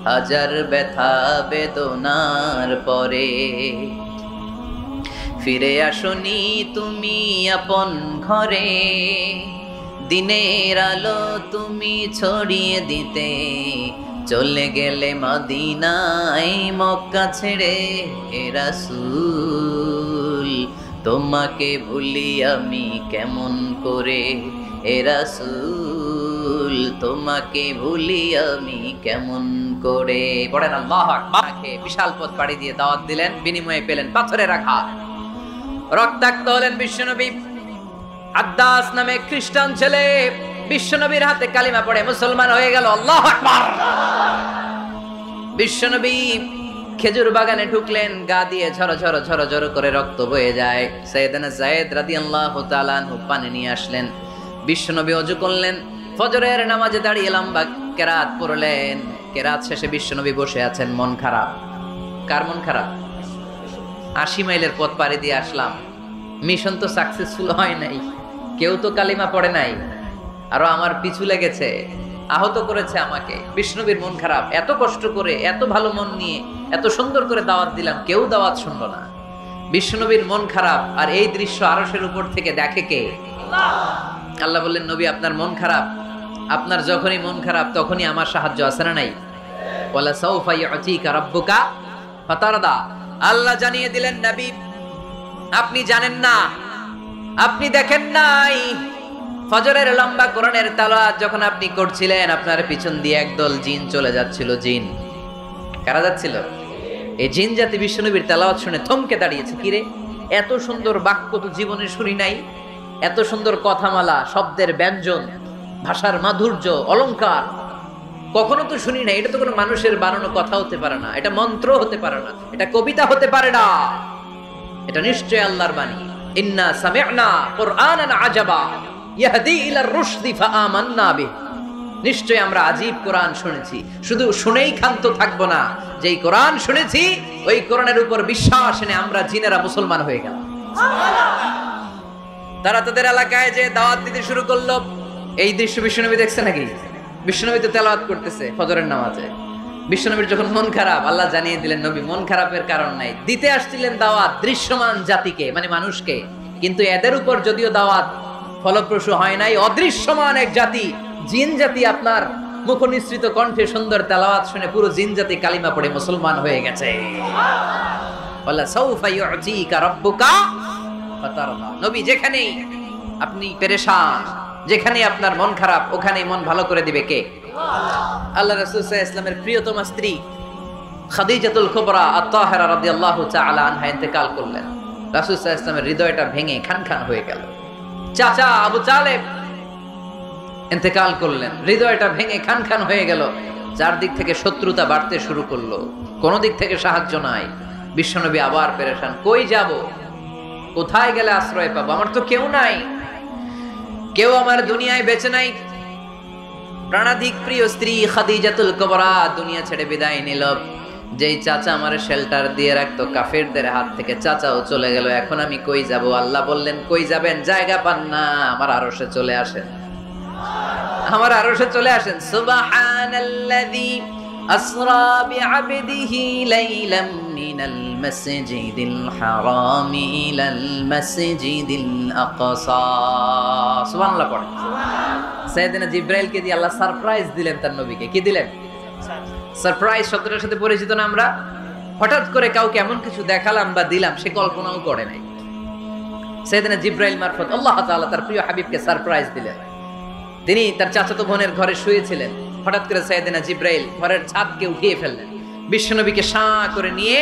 হাজার ব্যথা বেদনার পরে ফিরে আসনি তুমি আপন ঘরে, দিনের আলো তুমি ছড়িয়ে দিতে, চলে গেলে মদিনায় মক্কা ছেড়ে। হে রাসূল তোমাকে ভুলি আমি কেমন করে, হে রাসূল তোমাকে ভুলি আমি কেমন করে। পড়েন আল্লাহু আকবার। বিশাল পথ পাড়ি দিয়ে দাওয়াত দিলেন, বিনিময়ে পেলেন পাথরের আঘাত, রক্তাক্ত হলেন বিশ্বনবী। আদ্দাস নামে খ্রিস্টান ছেলে বিশ্বনবীর হাতে কালিমা পড়ে মুসলমান হয়ে গেল। আল্লাহু আকবার। বিশ্বনবী খেজুর বাগানে ঢুকলেন, গা দিয়ে ঝর ঝর ঝর ঝর করে রক্ত বয়ে যায়। সাইয়েদনা যায়েদ রাদিয়াল্লাহু তাআলা আনহু পানি নিয়ে আসলেন। বিশ্বনবী ওযু করলেন, ফজরের নামাজে দাঁড়িয়ে লম্বা কেরাত পড়লেন। কেরাত শেষে বিশ্বনবী বসে আছেন, মন খারাপ। কার মন খারাপ? 80 মাইলের পথ পাড়ি দিয়ে আসলাম, মিশন তো সাকসেসফুল হয় নাই, কেউ তো কালিমা পড়ে নাই, আরো আমার পিছু লেগেছে, আহত করেছে আমাকে। বিষ্ণুবীর মন খারাপ, এত কষ্ট করে এত ভালো মন নিয়ে এত সুন্দর করে দাওয়াত দিলাম, কেউ দাওয়াত শুনলো না। বিষ্ণুবীর মন খারাপ, আর এই দৃশ্য আরশের উপর থেকে দেখে কে? আল্লাহ বললেন, নবী আপনার মন খারাপ, আপনার যখনই মন খারাপ তখনই আমার সাহায্য আছে না নাই? ওয়ালা সাউফা ইউতিকা রাব্বুকা ফাতারদা। আল্লাহ জানিয়ে দিলেন, নবী আপনি জানেন না, আপনি দেখেন নাই, ফজরের লম্বা কোরআনের তেলাওয়াত যখন আপনি করছিলেন, আপনার পিছন দিয়ে একদল জিন চলে যাচ্ছিল। জিন কারা যাচ্ছিল? এই জিন জাতি বিশ্বনবীর তেলাওয়াত শুনে থমকে দাঁড়িয়েছে। কিরে, এত সুন্দর বাক্য তো জীবনে শুনি নাই, এত সুন্দর কথামালা, শব্দের ব্যঞ্জন, ভাষার মাধুর্য, অলংকার কখনো তো শুনি নাই। এটা তো কোনো মানুষের বানানো কথা হতে পারে না, এটা মন্ত্র হতে পারে না, এটা কবিতা হতে পারে না, এটা নিশ্চয় আল্লাহর বাণী। ইন্না সামি'না কুরআনান আজাবা ইয়াহদি ইলার রুশদি ফাআমান্না বিহি। নিশ্চয় আমরা আজীব কোরআন শুনেছি, শুধু শুনেই ক্ষান্ত থাকবো না, যেই কোরআন শুনেছি ওই কোরআনের উপর বিশ্বাস এনে আমরা জিনেরা মুসলমান হয়ে গেলাম। তারা তাদের এলাকায় যে দাওয়াত দিতে শুরু করলো। এই দৃশ্য বিশ্বনবী দেখছে নাকি? বিশ্বনবী তো তেলাওয়াত করতেছে ফজরের নামাজে। বিশ্বনবীর যখন মন খারাপ, আল্লাহ জানিয়ে দিলেন, নবী মন খারাপের কারণ নাই, দিতে আসছিলেন দাওয়াত দৃশ্যমান জাতিকে, মানে মানুষকে, কিন্তু এদের উপর যদিও দাওয়াত ফলপ্রসূ হয় নাই, অদৃশ্যমান এক জাতি, জিন জাতি আপনার মুখনিসৃত কণ্ঠে সুন্দর তেলাওয়াত শুনে পুরো জিনজাতি কালিমা পড়ে মুসলমান হয়ে গেছে। ওয়ালা সাউফা ইউতিকা রাব্বুকা ফাতারদা। নবী যেখানেই আপনি পেরেশান, যেখানে আপনার মন খারাপ, ওখানেই মন ভালো করে দিবে কে? আল্লাহ রাসূল সাল্লাল্লাহু আলাইহি ওয়াসাল্লামের প্রিয়তমা স্ত্রী খাদিজাতুল কুবরা আত-তাহিরা রাদিয়াল্লাহু তাআলা আনহা ইন্তেকাল করলেন। রাসূল সাল্লাল্লাহু আলাইহি ওয়াসাল্লামের হৃদয়টা ভেঙে খান হয়ে গেল। চাচা আবু তালেব ইন্তেকাল করলেন, হৃদয়টা ভেঙে খান হয়ে গেল। চারদিক থেকে শত্রুতা বাড়তে শুরু করলো, কোন দিক থেকে সাহায্য নাই। বিশ্বনবী আবার পেরেশান, কই যাব, কোথায় গেলে আশ্রয় পাবো? আমার তো কেউ নাই, কেউ আমার দুনিয়ায় বেঁচে নাই। প্রাণাধিক প্রিয় স্ত্রী খাদিজাতুল কুবরা দুনিয়া ছেড়ে বিদায় নিল। যেই চাচা আমার শেল্টার দিয়ে রাখতো কাফেরদের হাত থেকে, চাচাও চলে গেল। এখন আমি কই যাব? আল্লাহ বললেন, কই যাবেন? জায়গা পান না, আমার আরশে চলে আসেন, আমার আরশে চলে আসেন। সুবহানাল্লাযী আসরা বিআবদিহি লাইলাম মিনাল মাসজিদিল হারামি ইলাল মাসজিদিল আকসা। সুবহানাল্লাহ পড়ে। সাইয়েদনা জিবরাইলকে দিয়ে আল্লাহ সারপ্রাইজ দিলেন তার নবীকে। কি দিলেন? সারপ্রাইজ শব্দটার সাথে পরিচিত না আমরা? হঠাৎ করে কাউকে এমন কিছু দেখালাম বা দিলাম সে কল্পনাও করে নাই। সাইয়েদনা জিবরাইল মারফত আল্লাহ তাআলা তার প্রিয় হাবিবকে সারপ্রাইজ দিলেন। তিনি তার চাচাতো বোনের ঘরে শুয়েছিলেন, হঠাৎ করে সাইয়েদনা জিবরাইল ঘরের ছাদকে উঠিয়ে ফেললেন, বিশ্বনবীকে শাঁ করে নিয়ে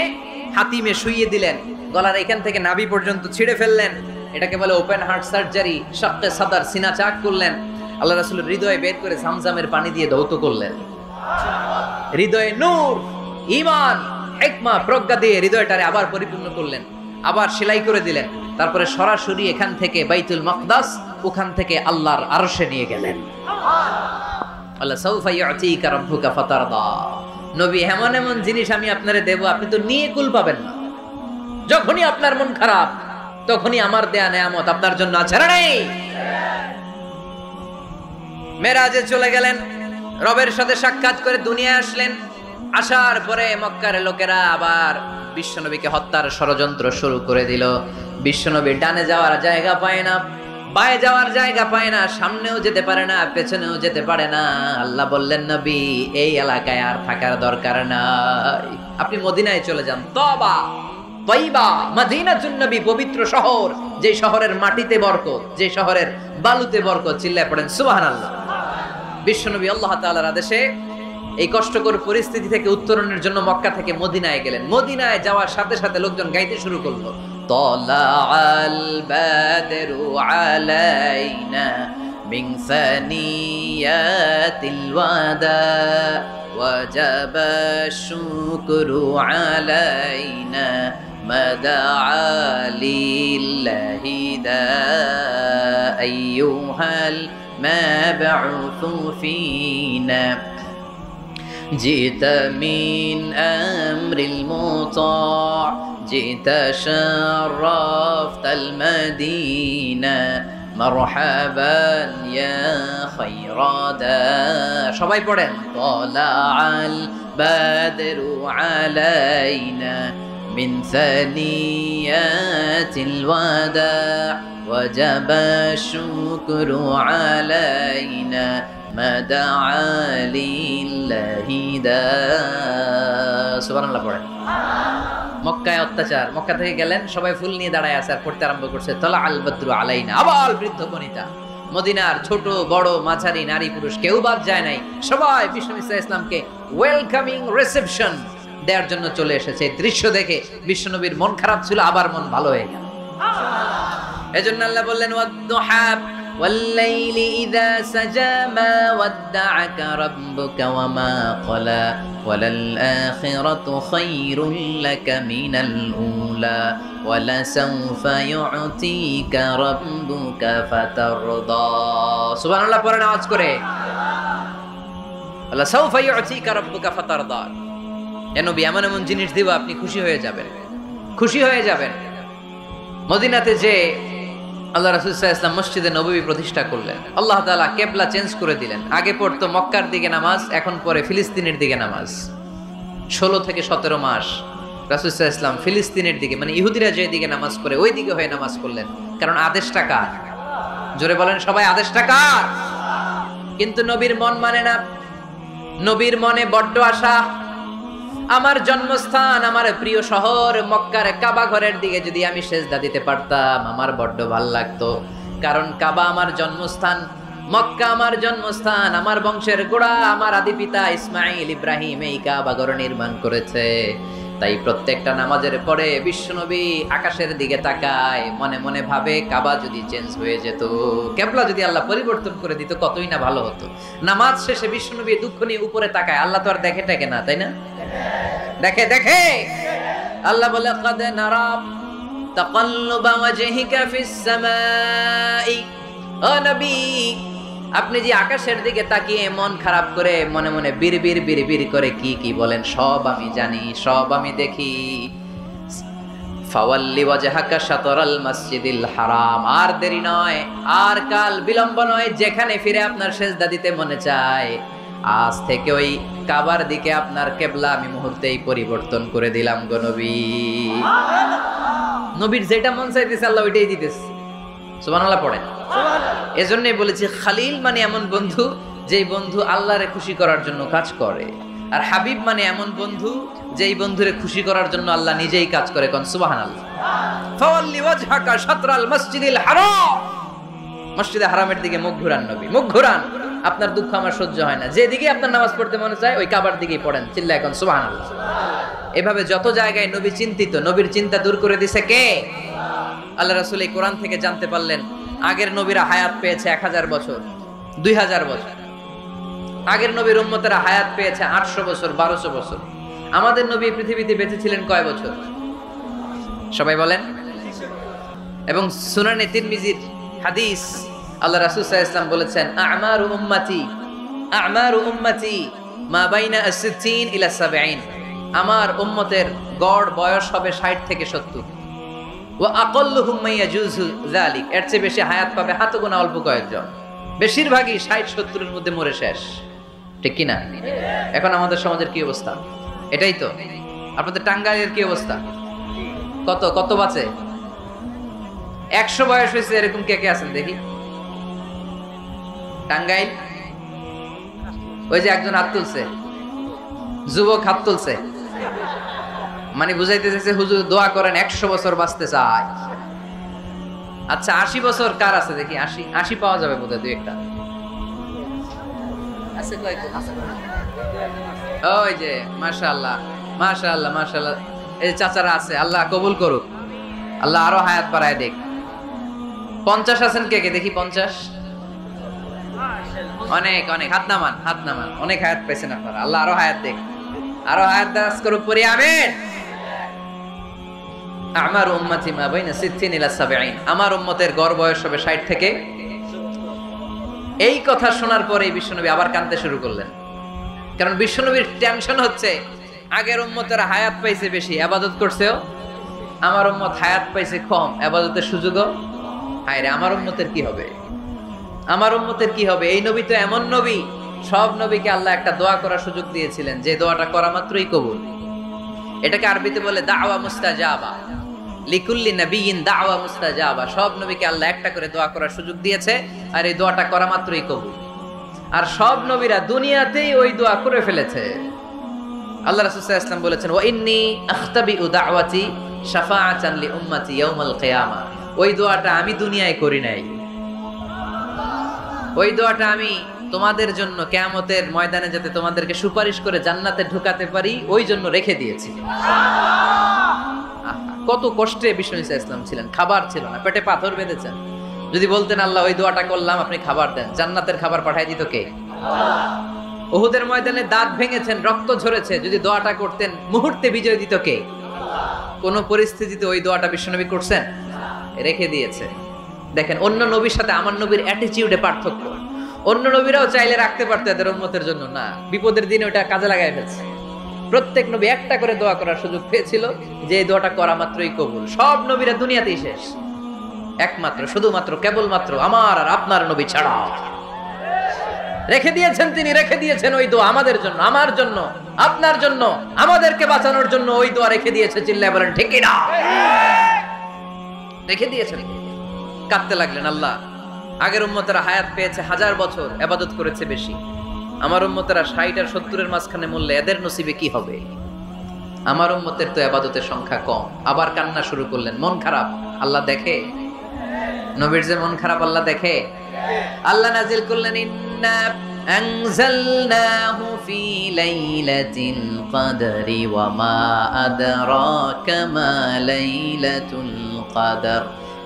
হাতিমে শুইয়ে দিলেন, গলার এখান থেকে নাভি পর্যন্ত ছিঁড়ে ফেললেন। এটাকে বলে ওপেন হার্ট সার্জারি। শাক্কে সাদার, সিনা চাক করলেন। আল্লাহ রাসূলের হৃদয়ে বের করে জামজামের পানি দিয়ে ধৌত করলেন। হৃদয়ে নূর, ঈমান, হিকমা, প্রজ্ঞা দিয়ে হৃদয়টারে আবার পরিপূর্ণ করলেন, আবার সেলাই করে দিলেন। তারপরে সরাসরি এখান থেকে বাইতুল মাকদাস, ওখান থেকে আল্লাহর আরশে নিয়ে গেলেন। আল্লাহ সাউফা ইউতিকা রাব্বুকা ফাতারদা। নবী, এমন এমন জিনিস আমি আপনারে দেব, আপনি তো নিয়ে কুল পাবেন না। যখনই আপনার মন খারাপ, তখনই আমার দেয়া নেয়ামত আপনার জন্য আছে না নেই? মেরাজে চলে গেলেন, রবের সাথে সাক্ষাৎ করে দুনিয়ায় আসলেন। আসার পরে মক্কার লোকেরা আবার বিশ্বনবীকে হত্যার ষড়যন্ত্র শুরু করে দিল। বিশ্বনবী ডানে যাওয়ার জায়গা পায় না, বায়ে যাওয়ার জায়গা পায় না, সামনেও যেতে পারে না, পেছনেও যেতে পারে না। আল্লাহ বললেন, নবী এই এলাকায় আর থাকার দরকার নাই, আপনি মদিনায় চলে যান। তওবা, তাইবা, মদিনাতুন নবী, পবিত্র শহর, যে শহরের মাটিতে বরকত, যে শহরের বালুতে বরকত। চিল্লায় পড়েন সুবহানাল্লাহ। বিশ্বনবী আল্লাহ তাআলার আদেশে এই কষ্টকর পরিস্থিতি থেকে উত্তরণের জন্য মক্কা থেকে মদিনায় গেলেন। মদিনায় যাওয়ার সাথে সাথে লোকজন গাইতে শুরু করলো, তালাআল বাদরু আলাইনা মিন সানিয়াতিল ওয়াদা ওয়াজাবা শুকরু আলাইনা মাদাআ লিল্লাহি দা আইয়ুহাল মাবউসু ফিনা جئت من أمر المطاع جئت شرفت المدينة مرحبا يا خير دار সবাই পড়েন طلع البدر علينا من ثنيات الوداع وجب الشكر علينا মাদাআ লিল্লাহি দা। সুবহানাল্লাহ পড়েন। মক্কায় অত্যাচার, মক্কা থেকে গেলেন, সবাই ফুল নিয়ে দাঁড়ায় আছে আর পড়তে আরম্ভ করছে, তালা আল বদরু আলাইনা। আবার বৃদ্ধ বনিতা, মদিনার ছোট বড় মাঝারি নারী পুরুষ কেউ বাদ যায় নাই, সবাই বিষ্ণু ইসা ইসলামকে ওয়েলকামিং রিসেপশন দেওয়ার জন্য চলে এসেছে। এই দৃশ্য দেখে বিশ্বনবীর মন খারাপ ছিল, আবার মন ভালো হয়ে গেল। এজন্য আল্লাহ বললেন, ওয়াদ-দুহা والليل إذا سجى ما ودعك ربك وما قلى وللآخرة خير لك من الأولى ولسوف يعطيك ربك فترضى। سبحان الله পড়েন আওয়াজ করে, ولسوف يعطيك ربك فترضى। এ নবী, এমন এমন জিনিস দিব আপনি খুশি হয়ে যাবেন, খুশি হয়ে যাবেন। মদিনাতে যে আল্লাহ রাসূল সাল্লাল্লাহু আলাইহি ওয়াসাল্লাম মসজিদে নববী প্রতিষ্ঠা করলেন, আল্লাহ তাআলা কিবলা চেঞ্জ করে দিলেন। আগে পড়তো মক্কার দিকে নামাজ, এখন পড়ে ফিলিস্তিনের দিকে নামাজ। 16 থেকে 17 মাস রাসূল সাল্লাল্লাহু আলাইহি ওয়াসাল্লাম ফিলিস্তিনের দিকে, মানে ইহুদিরা যে দিকে নামাজ পড়ে ওই দিকে হয়ে নামাজ পড়লেন। কারণ আদেশটা কার? জোরে বলেন সবাই, আদেশটা কার? কিন্তু নবীর মন মানে না। নবীর মনে বড্ড আশা, আমার জন্মস্থান, আমার প্রিয় শহর মক্কার কাবা ঘরের দিকে যদি আমি সেজদা দিতে পারতাম আমার বড্ড ভাল লাগতো। কারণ কাবা আমার জন্মস্থান, মক্কা আমার জন্মস্থান, আমার বংশের গোড়া, আমার আদি পিতা ইসমাইল ইব্রাহিম এই কাবা ঘর নির্মাণ করেছে। তাই প্রত্যেকটা নামাজের পরে বিশ্বনবী আকাশের দিকে তাকায়, মনে মনে ভাবে কাবা যদি চেঞ্জ হয়ে যেত, কেবলা যদি আল্লাহ পরিবর্তন করে দিত কতই না ভালো হতো। নামাজ শেষে বিশ্বনবী দুঃখ নিয়ে উপরে তাকায়, আল্লাহ তো আর দেখে টেকে না, তাই না? দেখে দেখে। আল্লাহ বলে قد نرى تقلب وجهك في السماء। ও নবী, আপনি যে আকাশের দিকে তাকিয়ে মন খারাপ করে মনে মনে বিড়বিড় বিড়বিড় করে কি কি বলেন সব আমি জানি, সব আমি দেখি। ফাওয়াল্লি ওয়াজহাকা শাতরাল মসজিদিল হারাম। আর দেরি নয়, আর কাল বিলম্ব নয়, যেখানে ফিরে আপনার সেজদা দিতে মনে চায় আজ থেকে ওই কাবার দিকে আপনার কিবলা আমি মুহূর্তেই পরিবর্তন করে দিলাম গো নবী। নবীর যেটা মন চাইতেছে আল্লাহ ওইটাই দিতেছে। সুবহানাল্লাহ পড়েন। এজন্যই বলেছি খালিল মানে এমন বন্ধু যেই বন্ধু আল্লাহরে খুশি করার জন্য কাজ করে, আর হাবিব মানে এমন বন্ধু যেই বন্ধুরে খুশি করার জন্য আল্লাহ নিজেই কাজ করে। কোন সুবহানাল্লাহ। ফাওয়াল্লি ওয়াজহাকা শাতরাল মসজিদিল হারাম। মসজিদে হারামের দিকে মুখ ঘুরান নবী, মুখ ঘুরান। আপনার দুঃখ আমার সহ্য হয় না, যেদিকে আপনার নামাজ পড়তে মনে চায় ওই কাবার দিকেই পড়েন, চিল্লায় কোন সুবহানাল্লাহ। এভাবে যত জায়গায় নবী চিন্তিত, নবীর চিন্তা দূর করে দিছে কে? আল্লাহ রাসূল এই কোরআন থেকে জানতে পারলেন আগের নবীরা হায়াত পেয়েছে 1000 বছর, 2000 বছর। আগের নবীর উম্মতেরা হায়াত পেয়েছে 800 বছর, 1200 বছর। আমাদের নবী পৃথিবীতে বেঁচে ছিলেন কয় বছর? সবাই বলেন। এবং সুনানে তিরমিজির হাদিস, আল্লাহ রাসূল সাল্লাল্লাহু আলাইহি ওয়াসাল্লাম বলেছেন আমারু উম্মতি মা বাইনা 60 ইলা 70। আমার উম্মতের গড় বয়স হবে 60 থেকে 70। ওয়া আকাল্লুহুম মাইয়াজুজু যালিক, এর চেয়ে বেশি হায়াত পাবে হাতে গোনা অল্প কয়েকজন। বেশিরভাগই 60-70 এর মধ্যে মরে শেষ, ঠিক কি না? এখন আমাদের সমাজের কি অবস্থা? এটাই তো। আপনাদের টাঙ্গাইলের কি অবস্থা? কত কত বাঁচে? 100 বয়স হয়েছে এরকম কে কে আছেন দেখি? টাঙ্গাইল ওই যে একজন হাত তুলছে, যুবক হাত তুলছে, মানে বুঝাইতে চাইছে হুজুর দোয়া করেন 100 বছর বাঁচতে চাই। আচ্ছা 80 বছর কার আছে দেখি? 80 পাওয়া যাবে বোধহয়, দুই একটা আছে। ওই যে মাশাআল্লাহ মাশাআল্লাহ মাশাআল্লাহ, এই চাচারা আছে, আল্লাহ কবুল করুক, আল্লাহ আরো হায়াত বাড়ায় দেখ। 50 আছেন কে কে দেখি? 50 অনেক অনেক, হাত নামান হাত নামান, অনেক হায়াত পেয়েছেন আপনারা, আল্লাহ আরো হায়াত দেখ, আরো হায়াত দারাজ করুক, পড়ি আমিন। আমার উম্মতি মা বাইনা 60 ইলা 70, আমার উম্মতের গড় বয়স হবে 60 থেকে। এই কথা শোনার পরে বিশ্বনবী আবার কাঁদতে শুরু করলেন, কারণ বিশ্বনবীর টেনশন হচ্ছে আগের উম্মতেরা হায়াত পাইছে বেশি, ইবাদত করছেও, আমার উম্মত হায়াত পাইছে কম, ইবাদতের সুযোগও। হায় রে, আমার উম্মতের কি হবে? আমার উম্মতের কি হবে? এই নবী তো এমন নবী, সব নবীকে আল্লাহ একটা দোয়া করার সুযোগ দিয়েছিলেন, যে দোয়াটা করা মাত্রই কবুল। এটাকে আরবিতে বলে দাওয়া মুস্তাজাবা। লিকুল্লি নবিয়িন দাওয়া মুস্তাজাবা। সব নবীকে আল্লাহ একটা করে দোয়া করার সুযোগ দিয়েছে, আর এই দোয়াটা করা মাত্রই কবুল। আর সব নবীরা দুনিয়াতেই ওই দোয়া করে ফেলেছে। আল্লাহ রাসূল সাল্লাল্লাহু আলাইহি ওয়াসাল্লাম বলেছেন ওয়া ইন্নী আখতাবিউ দাওয়াতি শাফাআতান লি উম্মতি ইয়াউমাল কিয়ামা। ওই দোয়াটা আমি দুনিয়ায় করি নাই, ওই দোয়াটা আমি তোমাদের জন্য কিয়ামতের ময়দানে যাতে তোমাদেরকে সুপারিশ করে জান্নাতে ঢুকাতে পারি ওই জন্য রেখে দিয়েছি। কত কষ্টে বিষ্ণু ঈসা ইসলাম ছিলেন, খাবার ছিল না, পেটে পাথর বেঁধেছেন। যদি বলতেন আল্লাহ ওই দোয়াটা করলাম আপনি খাবার দেন, জান্নাতের খাবার পাঠাই দিত কে? উহুদের ময়দানে দাঁত ভেঙেছেন, রক্ত ঝরেছে, যদি দোয়াটা করতেন মুহূর্তে বিজয় দিত কে? কোন পরিস্থিতিতে ওই দোয়াটা বিশ্বনবী করছেন? রেখে দিয়েছে। দেখেন অন্য নবীর সাথে আমার নবীর অ্যাটিটিউডে পার্থক্য। অন্য নবীরাও চাইলে রাখতে পারতো এদের উম্মতের জন্য, না, বিপদের দিনে ওটা কাজে লাগাই ফেলছে। প্রত্যেক নবী একটা করে দোয়া করার সুযোগ পেয়েছিল, যে এই দোয়াটা করা মাত্রই কবুল। সব নবীরা দুনিয়াতেই শেষ, একমাত্র শুধুমাত্র কেবলমাত্র আমার আর আপনার নবী ছাড়া রেখে দিয়েছেন তিনি, রেখে দিয়েছেন ওই দোয়া আমাদের জন্য, আমার জন্য, আপনার জন্য, আমাদেরকে বাঁচানোর জন্য ওই দোয়া রেখে দিয়েছে। চিল্লায় বলেন ঠিক কি না? রেখে দিয়েছেন। কাঁদতে লাগলেন, আল্লাহ আগের উম্মতেরা হায়াত পেয়েছে 1000 বছর, ইবাদত করেছে বেশি, আমার উম্মতেরা 60 আর 70-এর মাঝখানে মরলে এদের নসিবে কি হবে? আমার উম্মতের তো ইবাদতের সংখ্যা কম। আবার কান্না শুরু করলেন। মন খারাপ আল্লাহ দেখে? নবীর যে মন খারাপ আল্লাহ দেখে? আল্লাহ নাজিল করলেন, ইন্না আনজালনাহু ফি লাইলাতিল কদরি ওয়া মা আদরাকা মা লাইলাতুল কদর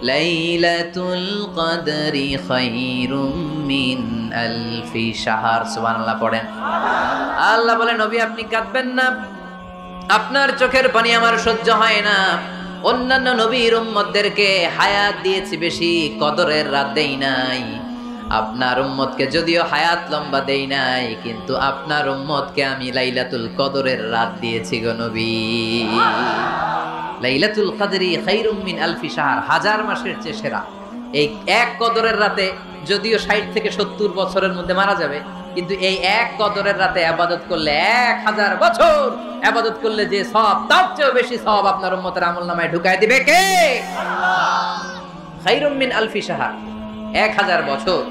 লাইলাতুল কদরি খায়রুম মিন আলফি শাহর। সুবহানাল্লাহ পড়েন। আল্লাহ বলেন, নবী আপনি কাঁদবেন না, আপনার চোখের পানি আমার সহ্য হয় না। অন্যান্য নবীর উম্মতদেরকে হায়াত দিয়েছি বেশি, কদরের রাত দেই নাই। আপনার উম্মতকে যদিও হায়াত লম্বা দেই নাই, কিন্তু আপনার উম্মতকে আমি লাইলাতুল কদরের রাত দিয়েছি গো নবী। লাইলাতুল কদরি খায়রুম মিন আলফি শাহর, 1000 মাসের চেয়ে সেরা। এই এক কদরের রাতে যদিও 60 থেকে 70 বছরের মধ্যে মারা যাবে, কিন্তু এই এক কদরের রাতে ইবাদত করলে 1000 বছর ইবাদত করলে যে সওয়াব, তার চেয়ে বেশি সওয়াব আপনার উম্মতের আমলনামায় ঢুকায় দিবে কে? খায়রুম মিন আলফি শাহর, 1000 বছর।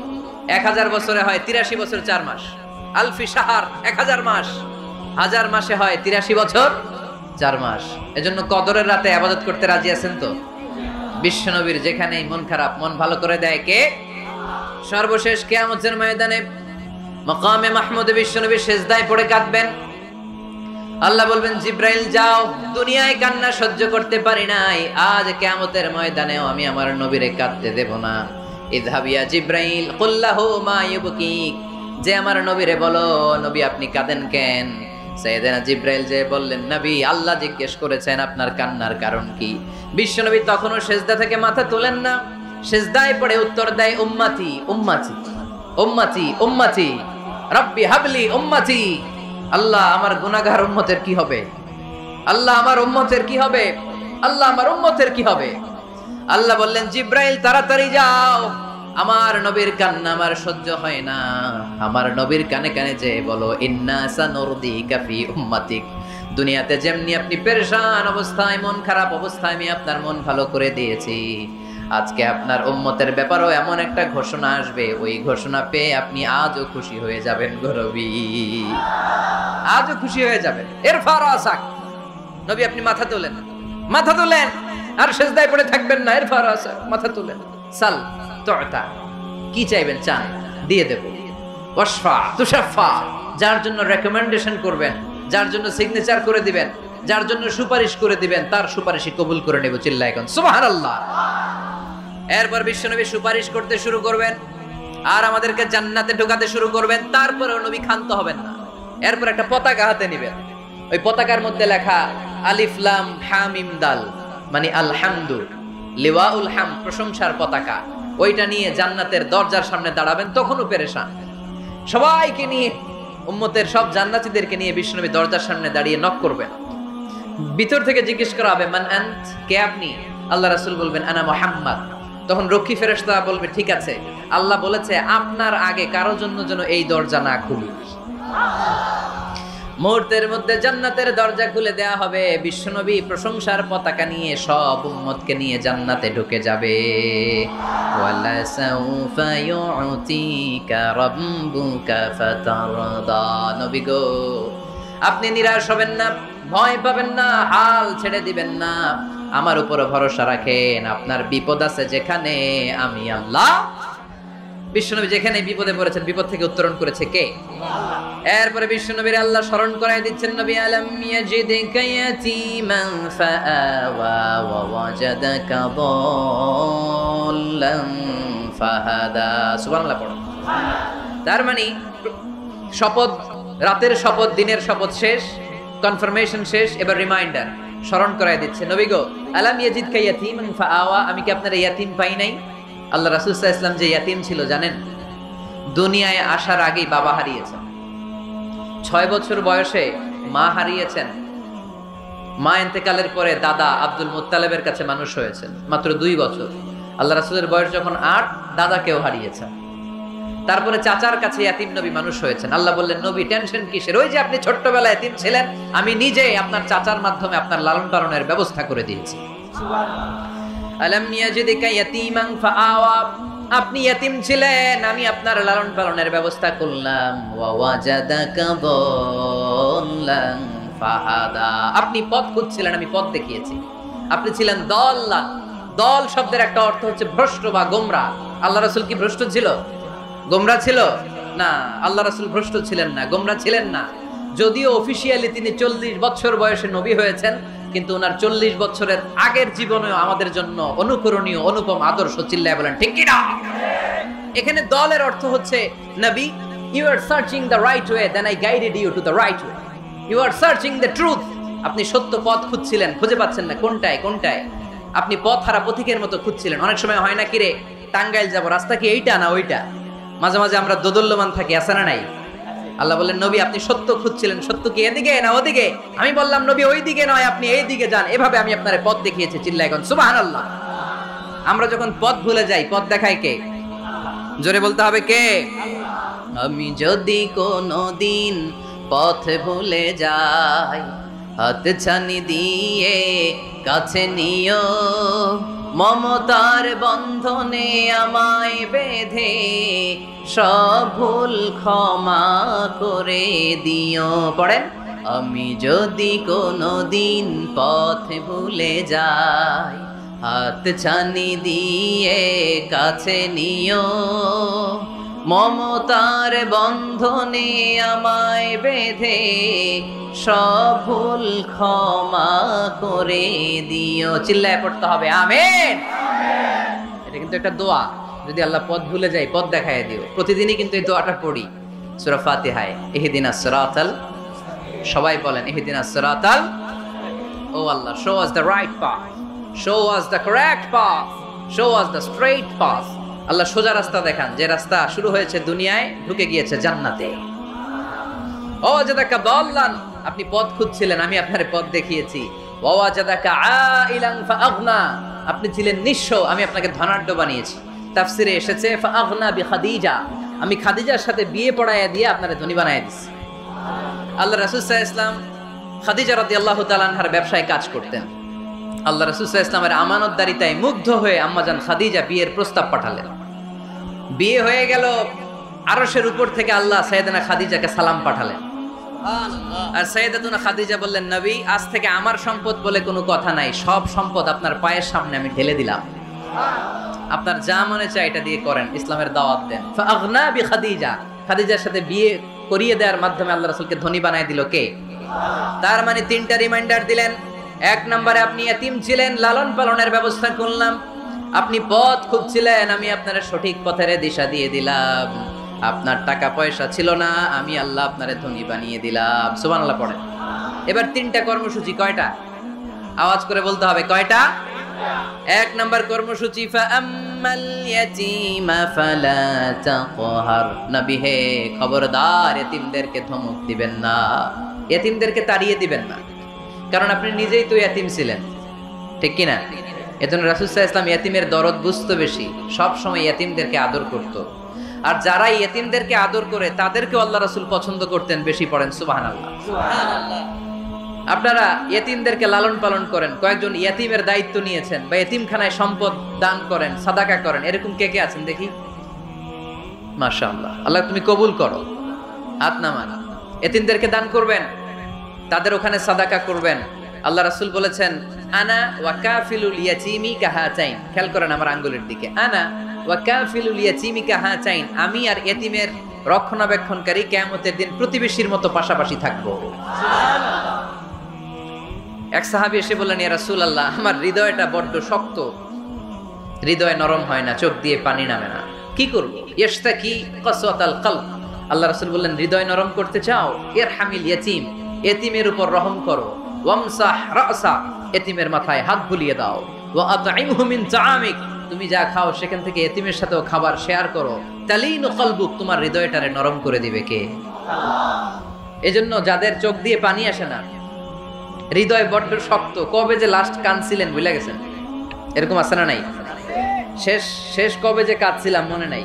1000 বছরে হয় 83 বছর 4 মাস। আলফি শাহর 1000 মাস, 1000 মাসে হয় 83 বছর 4 মাস। এজন্য কদরের রাতে ইবাদত করতে রাজি আছেন তো? বিশ্বনবীর যেখানেই মন খারাপ, মন ভালো করে দেয় কে? সর্বশেষ কিয়ামতের ময়দানে মাকামে মাহমুদে বিশ্বনবী সিজদায় পড়ে কাঁদবেন। আল্লাহ বলবেন, জিব্রাইল যাও, দুনিয়ায় কান্না সহ্য করতে পারি নাই, আজ কিয়ামতের ময়দানেও আমি আমার নবীরে কাঁদতে দেব না। ইযহাবিয়া জিব্রাইল কুল্লাহু মা ইউবকিক, যে আমার নবীরে বলো, নবী আপনি কাঁদেন কেন? সাইয়েদনা জিব্রাইল যে বললেন, নবী আল্লাহ জিজ্ঞেস করেছেন আপনার কান্নার কারণ কি। বিশ্বনবী তখনও সিজদা থেকে মাথা তোলেন না, সিজদায় পড়ে উত্তর দেয়, উম্মতি উম্মতি উম্মতি উম্মতি রব্বি হাবলি উম্মতি। আল্লাহ আমার গুনাহগার উম্মতের কি হবে? আল্লাহ আমার উম্মতের কি হবে? আল্লাহ আমার উম্মতের কি হবে? আল্লাহ বললেন, জিব্রাইল তাড়াতাড়ি যাও, আমার নবীর কান্না আমার সহ্য হয় না। আমার নবীর কানে কানে যে বলো, ইন্না সানুরদিকা ফি উম্মাতিক, দুনিয়াতে যেমনি আপনি পেরেশান অবস্থায়, মন খারাপ অবস্থায় আমি আপনার মন ভালো করে দিয়েছি, আজকে আপনার উম্মতের ব্যাপারেও এমন একটা ঘোষণা আসবে, ওই ঘোষণা পেয়ে আপনি আজও খুশি হয়ে যাবেন গো নবী, আজও খুশি হয়ে যাবেন। ইরফা রাসাক, নবী আপনি মাথা তোলেন, মাথা তোলেন, আর সিজদায় পড়ে থাকবেন না। ইরফা রাসাক, মাথা তোলেন। সাল তুতা, কি চাইবেন চান, দিয়ে দেব। ওয়াশফা তুশাফা, যার জন্য রেকমেন্ডেশন করবেন, যার জন্য সিগনেচার করে দিবেন, যার জন্য সুপারিশ করে দিবেন, তার সুপারিশই কবুল করে নেব। চিল্লায় এখন সুবহানাল্লাহ। এরপর বিশ্বনবী সুপারিশ করতে শুরু করবেন আর আমাদেরকে জান্নাতে ঢোকাতে শুরু করবেন। তারপরেও নবী ক্ষান্ত হবেন না। এরপর একটা পতাকা হাতে নেবেন, ওই পতাকার মধ্যে লেখা আলিফ লাম হা মিম দাল, মানে আলহামদু, লিওয়াউল হাম, প্রশংসার পতাকা। ওইটা নিয়ে জান্নাতের দরজার সামনে দাঁড়াবেন। তখনও পেরেশান, সবাইকে নিয়ে, উম্মতের সব জান্নাতীদেরকে নিয়ে বিশ্বনবী দরজার সামনে দাঁড়িয়ে নক করবেন। ভিতর থেকে জিজ্ঞেস করা হবে, মান আনত, কে আপনি? আল্লাহ রাসূল বলবেন, আনা মুহাম্মদ। তখন রক্ষী ফেরেশতা বলবে, ঠিক আছে, আল্লাহ বলেছে আপনার আগে কারো জন্য যেন এই দরজা না খুলি। মুহূর্তের মধ্যে জান্নাতের দরজা খুলে দেয়া হবে। বিশ্বনবী প্রশংসার পতাকা নিয়ে সব উম্মতকে নিয়ে জান্নাতে ঢুকে যাবে। ওয়ালা সাউফা ইউতিকা রাব্বুকা ফাতারদা, নবী গো আপনি নিরাশ হবেন না, ভয় পাবেন না, হাল ছেড়ে দিবেন না, আমার উপর ভরসা রাখেন। আপনার বিপদ আছে যেখানে, আমি আল্লাহ। বিশ্বনবী যেখানে বিপদে পড়েছেন, বিপদ থেকে উত্তরণ করেছে কে? এরপরে বিশ্বনবীর আল্লাহ স্মরণ করায় দিচ্ছেন, নবী আলাম ইয়াজিদকা ইয়াতীমান ফাআওয়া ওয়া ওয়াজাদাকা দাল্লান ফাহাদা। সুবহানাল্লাহ পড়ো। তার মানে শপথ, রাতের শপথ, দিনের শপথ শেষ, কনফার্মেশন শেষ, এবার রিমাইন্ডার, স্মরণ করায় দিচ্ছে, নবী গো আলাম ইয়াজিদকা ইয়াতীমান ফাআওয়া, আমি কি আপনার ইয়াতীম পাই নাই? আল্লাহ রাসূল সাল্লাল্লাহু আলাইহি ওয়াসাল্লাম যে ইয়াতীম ছিল জানেন? দুনিয়ায় আসার আগেই বাবা হারিয়েছেন, 6 বছর বয়সে মা হারিয়েছেন, মা ইন্তেকালের পরে দাদা আব্দুল মুত্তালিবের কাছে মানুষ হয়েছেন মাত্র 2 বছর। আল্লাহ রাসূলের বয়স যখন 8, দাদাকেও হারিয়েছেন। তারপরে চাচার কাছে ইয়াতীম নবী মানুষ হয়েছেন। আল্লাহ বললেন, নবী টেনশন কিসের? ওই যে আপনি ছোট্টবেলায় ইয়াতীম ছিলেন, আমি নিজেই আপনার চাচার মাধ্যমে আপনার লালন পালনের ব্যবস্থা করে দিয়েছি। সুবহানাল্লাহ। আলাম ইয়াজিদকা ইয়াতীমান ফাআওয়া, আপনি ইয়াতিম ছিলেন, আমি আপনার লালন পালনের ব্যবস্থা করলাম। ওয়া ওয়াজাদাকা দাল্লান ফাহাদা, আপনি পথ খুঁজছিলেন, আমি পথ দেখিয়েছি। আপনি ছিলেন দাল্লান, দল শব্দের একটা অর্থ হচ্ছে ভ্রষ্ট বা গোমরা। আল্লাহ রাসূল কি ভ্রষ্ট ছিল, গোমরা ছিল না? আল্লাহ রাসূল ভ্রষ্ট ছিলেন না, গোমরা ছিলেন না। যদিও অফিসিয়ালি তিনি 40 বছর বয়সে নবী হয়েছেন, কিন্তু ওনার 40 বছরের আগের জীবনেও আমাদের জন্য অনুকরণীয় অনুপম আদর্শ। চিল্লায় বলেন ঠিক কি না? এখানে দলের অর্থ হচ্ছে নবী, you are searching the right way, then I guided you to the right way. You are searching the truth, আপনি সত্য পথ খুঁজছিলেন, খুঁজে পাচ্ছেন না কোনটায় কোনটায়, আপনি পথ হারা পথিকের মতো খুঁজছিলেন। অনেক সময় হয় না কি রে, টাঙ্গাইল যাব, রাস্তা কি এইটা না ওইটা? মাঝে মাঝে আমরা দোদল্যমান থাকি, আছে না নাই? আল্লাহ বললেন নবী আপনি সত্য খুঁজছিলেন, সত্য কি এদিকে না ওদিকে? আমি বললাম নবী ওই দিকে নয়, আপনি এই দিকে যান, এভাবে আমি আপনার পথ দেখিয়েছি। চিল্লায় এখন সুবহানাল্লাহ। আমরা যখন পথ ভুলে যাই, পথ দেখায় কে? জোরে বলতে হবে কে? আমি যদি কোনোদিন পথ ভুলে যাই, হাত ছানি দিয়ে কাছে নিও, মমতার বন্ধনে আমায় বেঁধে সব ভুল ক্ষমা করে দিও। পড়েন, আমি যদি কোনোদিন পথ ভুলে যাই, হাত ছানি দিয়ে কাছে নিও, মমতার বন্ধনে আমায় বেঁধে সব ভুল ক্ষমা করে দিও। চিল্লায় পড়তে হবে আমিন। এটা কিন্তু একটা দোয়া, যদি আল্লাহ পথ ভুলে যায় পথ দেখায় দিও। প্রতিদিনই কিন্তু এই দোয়াটা পড়ি সূরা ফাতিহায়, ইহদিনাস সিরাতাল, সবাই বলেন ইহদিনাস সিরাতাল, O Allah show us the right path, show us the correct path, show us the straight path. Allah সোজা রাস্তা দেখান, যে রাস্তা শুরু হয়েছে দুনিয়ায় ঢুকে গিয়েছে জান্নাতে। ও ওয়াজাদাকা দাল্লান, আপনি পথ খুঁজছিলেন, আমি আপনার পথ দেখিয়েছি। ওয়া ওয়াজাদাকা আইলান ফাআগনা, আপনি ছিলেন নিঃস্ব, আমি আপনাকে ধনাঢ্য বানিয়েছি। তাফসিরে এসেছে ফাআগনা বিখাদিজা, আমি খাদিজার সাথে বিয়ে পড়াইয়া দিয়ে আপনারে ধনী বানায় দিয়েছি। আল্লাহ রাসূল সাল্লাল্লাহু আলাইহি ওয়াসাল্লাম খাদিজা রাদিয়াল্লাহু তাআলা আনহার ব্যবসায় কাজ করতেন। আল্লাহ রাসূল সাল্লাল্লাহু আলাইহি ওয়াসাল্লামের আমানতদারিতায় মুগ্ধ হয়ে আম্মাজান খাদিজা বিয়ের প্রস্তাব পাঠালেন। বিয়ে হয়ে গেল, আরশের উপর থেকে আল্লাহ সাইয়েদানা খাদিজাকে সালাম পাঠালেন। আর সাইয়েদাতুনা খাদিজা বললেন নবী, আজ থেকে আমার সম্পদ বলে কোনো কথা নাই, সব সম্পদ আপনার পায়ের সামনে আমি ঢেলে দিলাম, আপনার যা মনে চায় এটা দিয়ে করেন, ইসলামের দাওয়াত দেন। ফাআগনা বিখাদিজা, খাদিজার সাথে বিয়ে করিয়ে দেওয়ার মাধ্যমে আল্লাহ রাসূলকে ধনী বানায় দিল কে? তার মানে তিনটা রিমাইন্ডার দিলেন। এক নম্বরে আপনি এতিম ছিলেন, লালন পালনের ব্যবস্থা করলাম। আপনি পথ খুঁজছিলেন, আমি আপনার সঠিক পথের দিশা দিয়ে দিলাম। আপনার টাকা পয়সা ছিল না, আমি আল্লাহ আপনারে ধনী বানিয়ে দিলাম। সুবহানাল্লাহ পড়েন। এবার তিনটা কর্মসূচি, কয়টা? আওয়াজ করে বলতে হবে কয়টা? এক নাম্বার কর্মসূচি ফাআম্মাল ইয়াতীমা ফালা তাকহার, নবী হে খবরদার এতিমদেরকে ধমক দিবেন না, এতিমদেরকে তাড়িয়ে দিবেন না, কারণ আপনি নিজেই তো এতিম ছিলেন, ঠিক কি না? এজন্য রাসূল সাল্লাল্লাহু আলাইহি ওয়াসাল্লাম এতিমের দরদ বুঝতো বেশি, সব সময় এতিমদেরকে আদর করত। আর যারা এতিমদেরকে আদর করে তাদেরকে আল্লাহ রাসূল পছন্দ করতেন বেশি। পড়েন সুবহানাল্লাহ। সুবহানাল্লাহ। আপনারা এতিমদেরকে লালন পালন করেন, কয়েকজন এতিমের দায়িত্ব নিয়েছেন, বা এতিমখানায় সম্পদ দান করেন, সাদাকা করেন, এরকম কে কে আছেন দেখি? মাশাআল্লাহ, আল্লাহ তুমি কবুল করো। হাত নামান। এতিমদেরকে দান করবেন, তাদের ওখানে সাদাকা করবেন। আল্লাহ রাসূল বলেছেন আনা ওয়া কাফিলুল ইয়াতীমি কাহাতাইন, খেয়াল করেন আমার আঙ্গুলের দিকে, আনা ওয়া কাফিলুল ইয়াতীমি কাহাতাইন, আমি আর এতিমের রক্ষণাবেক্ষণকারী কিয়ামতের দিন প্রতিবেশীর মতো পাশাপাশি থাকবো। সুবহানাল্লাহ। এক সাহাবী এসে বললেন ইয়া রাসূলুল্লাহ, আমার হৃদয়টা বড্ড শক্ত, হৃদয় নরম হয় না, চোখ দিয়ে পানি নামে না, কি করব? ইয়াশতাকি কাসওয়াতাল কলব। আল্লাহ রাসূল বললেন হৃদয় নরম করতে চাও, ইরহামিল ইয়াতীম, এতিমের উপর রহম করো, ওয়ামসাহ রাসা, এতিমের মাথায় হাত বুলিয়ে দাও, ওয়া আতইমহু মিন তাআমিক, তুমি যা খাও সেখান থেকে এতিমের সাথেও খাবার শেয়ার করো, তালিনু কলবুক, তোমার হৃদয়টারে নরম করে দিবে কে? আল্লাহ। এজন্য যাদের চোখ দিয়ে পানি আসে না, হৃদয় বড্ড শক্ত, কবে যে লাস্ট কাঁদছিলেন ভুলে গেছেন? এরকম আছে না নাই? শেষ কবে যে কাঁদছিলাম মনে নাই,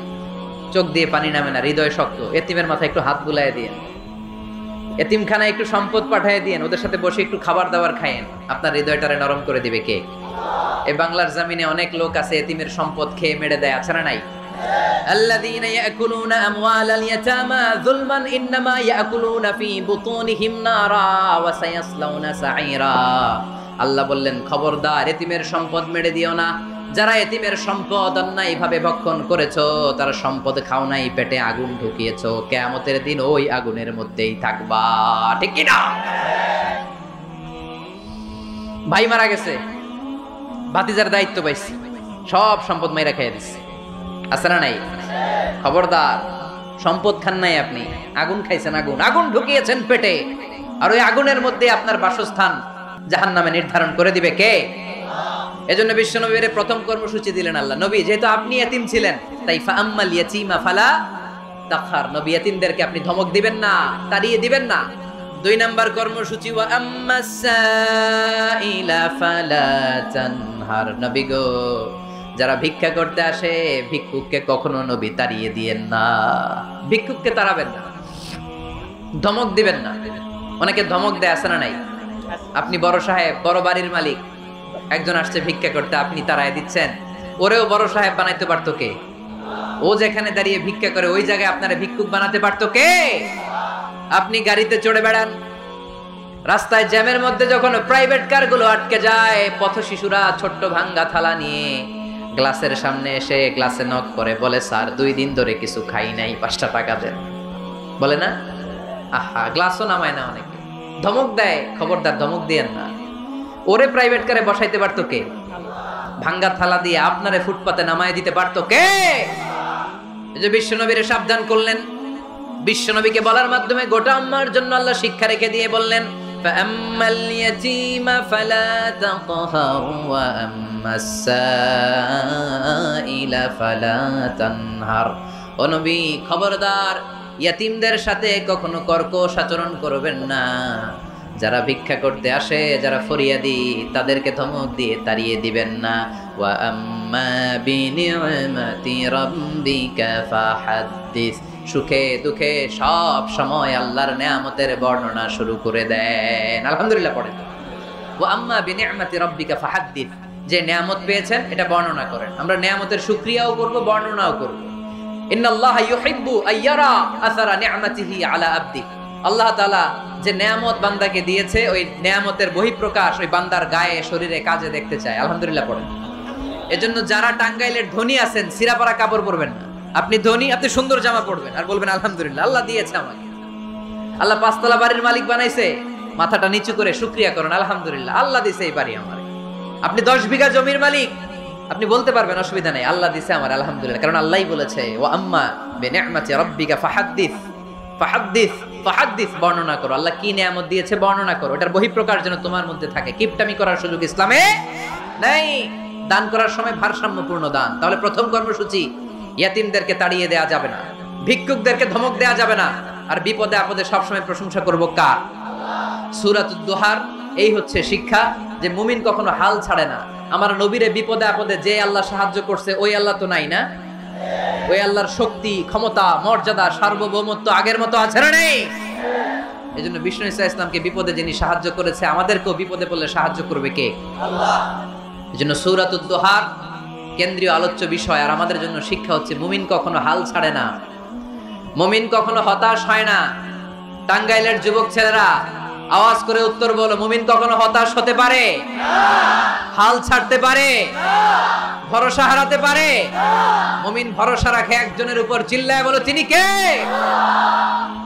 চোখ দিয়ে পানি নামে না, হৃদয় শক্ত। এতিমের মাথায় একটু হাত বুলায় দিয়ে, এতিমখানায় একটু সম্পদ পাঠিয়ে দিয়েন, ওদের সাথে বসে একটু খাবার দাবার খায়েন, আপনার হৃদয়টারে নরম করে দিবে কে? এই বাংলার জমিনে অনেক লোক আছে এতিমের সম্পদ খেয়ে মেরে দেয়, আছে না নাই? الذين يأكلون أموال اليتامى ظلما إنما يأكلون في بطونهم نارا وسيصلون سعيرا আল্লাহ বললেন খবরদার এতিমের সম্পদ মেরে দিও না যারা এতিমের সম্পদ অন্যায়ভাবে ভক্ষণ করেছো তারা সম্পদ খাও নাই পেটে আগুন ঢুকিয়েছো কিয়ামতের দিন ওই আগুনের মধ্যেই থাকবা ঠিক কি না ভাই মারা গেছে ভাতিজার দায়িত্ব পাইছি সব সম্পদ মাইরা খেয়ে দিচ্ছে আছে না নাই খবরদার সম্পদ খান নাই আপনি আগুন খাইছেন আগুন ঢুকিয়েছেন পেটে আর ওই আগুনের মধ্যে আপনার বাসস্থান জাহান্নামে নির্ধারণ করে দিবে কে এজন্য বিশ্বনবীর প্রথম কর্মসূচি দিলেন আল্লাহ নবী যেহেতু আপনি এতিম ছিলেন তাই ফাআম্মাল ইয়াতীমা ফালা তাখহার নবী এতিমদেরকে আপনি ধমক দিবেন না তাড়িয়ে দিবেন না দুই নাম্বার কর্মসূচি ওয়া আম্মাস সাইলা ফালা তানহার নবী গো যারা ভিক্ষা করতে আসে ভিক্ষুককে কখনো নবী তাড়িয়ে দিয়েন না ভিক্ষুককে তাড়াবেন না ধমক দিবেন না অনেকে ধমক দেয় আছে না নাই আপনি বড় সাহেব বড় বাড়ির মালিক একজন আসছে ভিক্ষা করতে আপনি তাড়ায় দিচ্ছেন ওরেও বড় সাহেব বানাইতে পারতো কে ও যেখানে দাঁড়িয়ে ভিক্ষা করে ওই জায়গায় আপনারা ভিক্ষুক বানাতে পারতো কে আপনি গাড়িতে চড়ে বেড়ান রাস্তায় জ্যামের মধ্যে যখন প্রাইভেট কারগুলো আটকে যায় পথ শিশুরা ছোট্ট ভাঙ্গা থালা নিয়ে গ্লাসের সামনে এসে গ্লাসে নক করে বলে স্যার 2 দিন ধরে কিছু খাই নাই 5 টাকা দেন বলে না আহা গ্লাসও নামায় না অনেকে ধমক দেয় খবরদার ধমক দিয়েন না ওরে প্রাইভেট কারে বসাইতে পারতো কে ভাঙ্গা থালা দিয়ে আপনারে ফুটপাতে নামায় দিতে পারতো কে এই যে বিশ্বনবীর সাবধান করলেন বিশ্বনবীকে বলার মাধ্যমে গোটা উম্মার জন্য আল্লাহ শিক্ষা রেখে দিয়ে বললেন ফাআম্মাল ইয়াতীমা ফালা তাকহার ওয়া আম্মাস সাইলা ফালা তানহার ও নবী খবরদার ইয়াতীমদের সাথে কখনো কর্কশ আচরণ করবেন না যারা ভিক্ষা করতে আসে যারা ফরিয়াদি তাদেরকে ধমক দিয়ে তাড়িয়ে দিবেন না ওয়া আম্মা বিনি'মাতি রাব্বিকা ফাহাদ্দিস সুখে দুঃখে সব সময় আল্লাহর নেয়ামতের বর্ণনা শুরু করে দেন আলহামদুলিল্লাহ পড়েন ওয়া আম্মা বিনি'মাতি রাব্বিকা ফাহাদ্দিস যে নেয়ামত পেয়েছেন এটা বর্ণনা করেন আমরা নেয়ামতের শুকরিয়াও করব বর্ণনাও করব ইন্নাল্লাহা ইউহিব্বু আইয়ারা আসারা নি'মাতিহি আলা আবদি আল্লাহ তাআলা যে নেয়ামত বান্দাকে দিয়েছে ওই নেয়ামতের বহিঃপ্রকাশ ওই বান্দার গায়ে শরীরে কাজে দেখতে চায় আলহামদুলিল্লাহ পড়েন এজন্য যারা টাঙ্গাইলের ধনী আছেন সিরাপাড়া কাপড় পরবেন না আপনি ধনী আপনি সুন্দর জামা পরবেন আর বলবেন আলহামদুলিল্লাহ আল্লাহ দিয়েছে আমাকে আল্লাহ 5 তলা বাড়ির মালিক বানাইছে মাথাটা নিচু করে শুকরিয়া করেন আলহামদুলিল্লাহ আল্লাহ দিয়েছে এই বাড়ি আমার আপনি 10 বিঘা জমির মালিক আপনি বলতে পারবেন অসুবিধা নেই আল্লাহ দিয়েছে আমার আলহামদুলিল্লাহ কারণ আল্লাহই বলেছে ওয়া আম্মা বিনি'মাতি রাব্বিকা ফাহাদ্দিস ফাহাদ্দিস ফাহাদ্দিস বর্ণনা করো আল্লাহ কি নেয়ামত দিয়েছে বর্ণনা করো এটার বহিঃপ্রকাশ যেন তোমার মধ্যে থাকে কিপটামি করার সুযোগ ইসলামে নাই দান করার সময় ভারসাম্যপূর্ণ দান তাহলে প্রথম কর্মসূচি ইয়াতিমদেরকে তাড়িয়ে দেয়া যাবে না ভিক্ষুকদেরকে ধমক দেয়া যাবে না আর বিপদে আপদে সবসময় প্রশংসা করব কার সূরাতুদ দুহার এই হচ্ছে শিক্ষা যে মুমিন কখনো হাল ছাড়ে না আমার নবীরে বিপদে আপদে যে আল্লাহ সাহায্য করছে ওই আল্লাহ তো নাই না ওই আল্লাহর শক্তি ক্ষমতা মর্যাদা সার্বভৌমত্ব আগের মতো আছে না নেই এজন্য বিষ্ণু ঈসা ইসলামকে বিপদে যিনি সাহায্য করেছে আমাদেরকেও বিপদে পড়লে সাহায্য করবে কে আল্লাহ এজন্য সূরাতুদ দুহার কেন্দ্রীয় আলোচ্য বিষয় আর আমাদের জন্য শিক্ষা হচ্ছে মুমিন কখনো হাল ছাড়ে না মুমিন কখনো হতাশ হয় না টাঙ্গাইলের যুবক ছেলেরা আওয়াজ করে উত্তর বলো মুমিন কখনো হতাশ হতে পারে না হাল ছাড়তে পারে না ভরসা হারাতে পারে না মুমিন ভরসা রাখে একজনের উপর চিল্লায় বলো তিনি কে আল্লাহ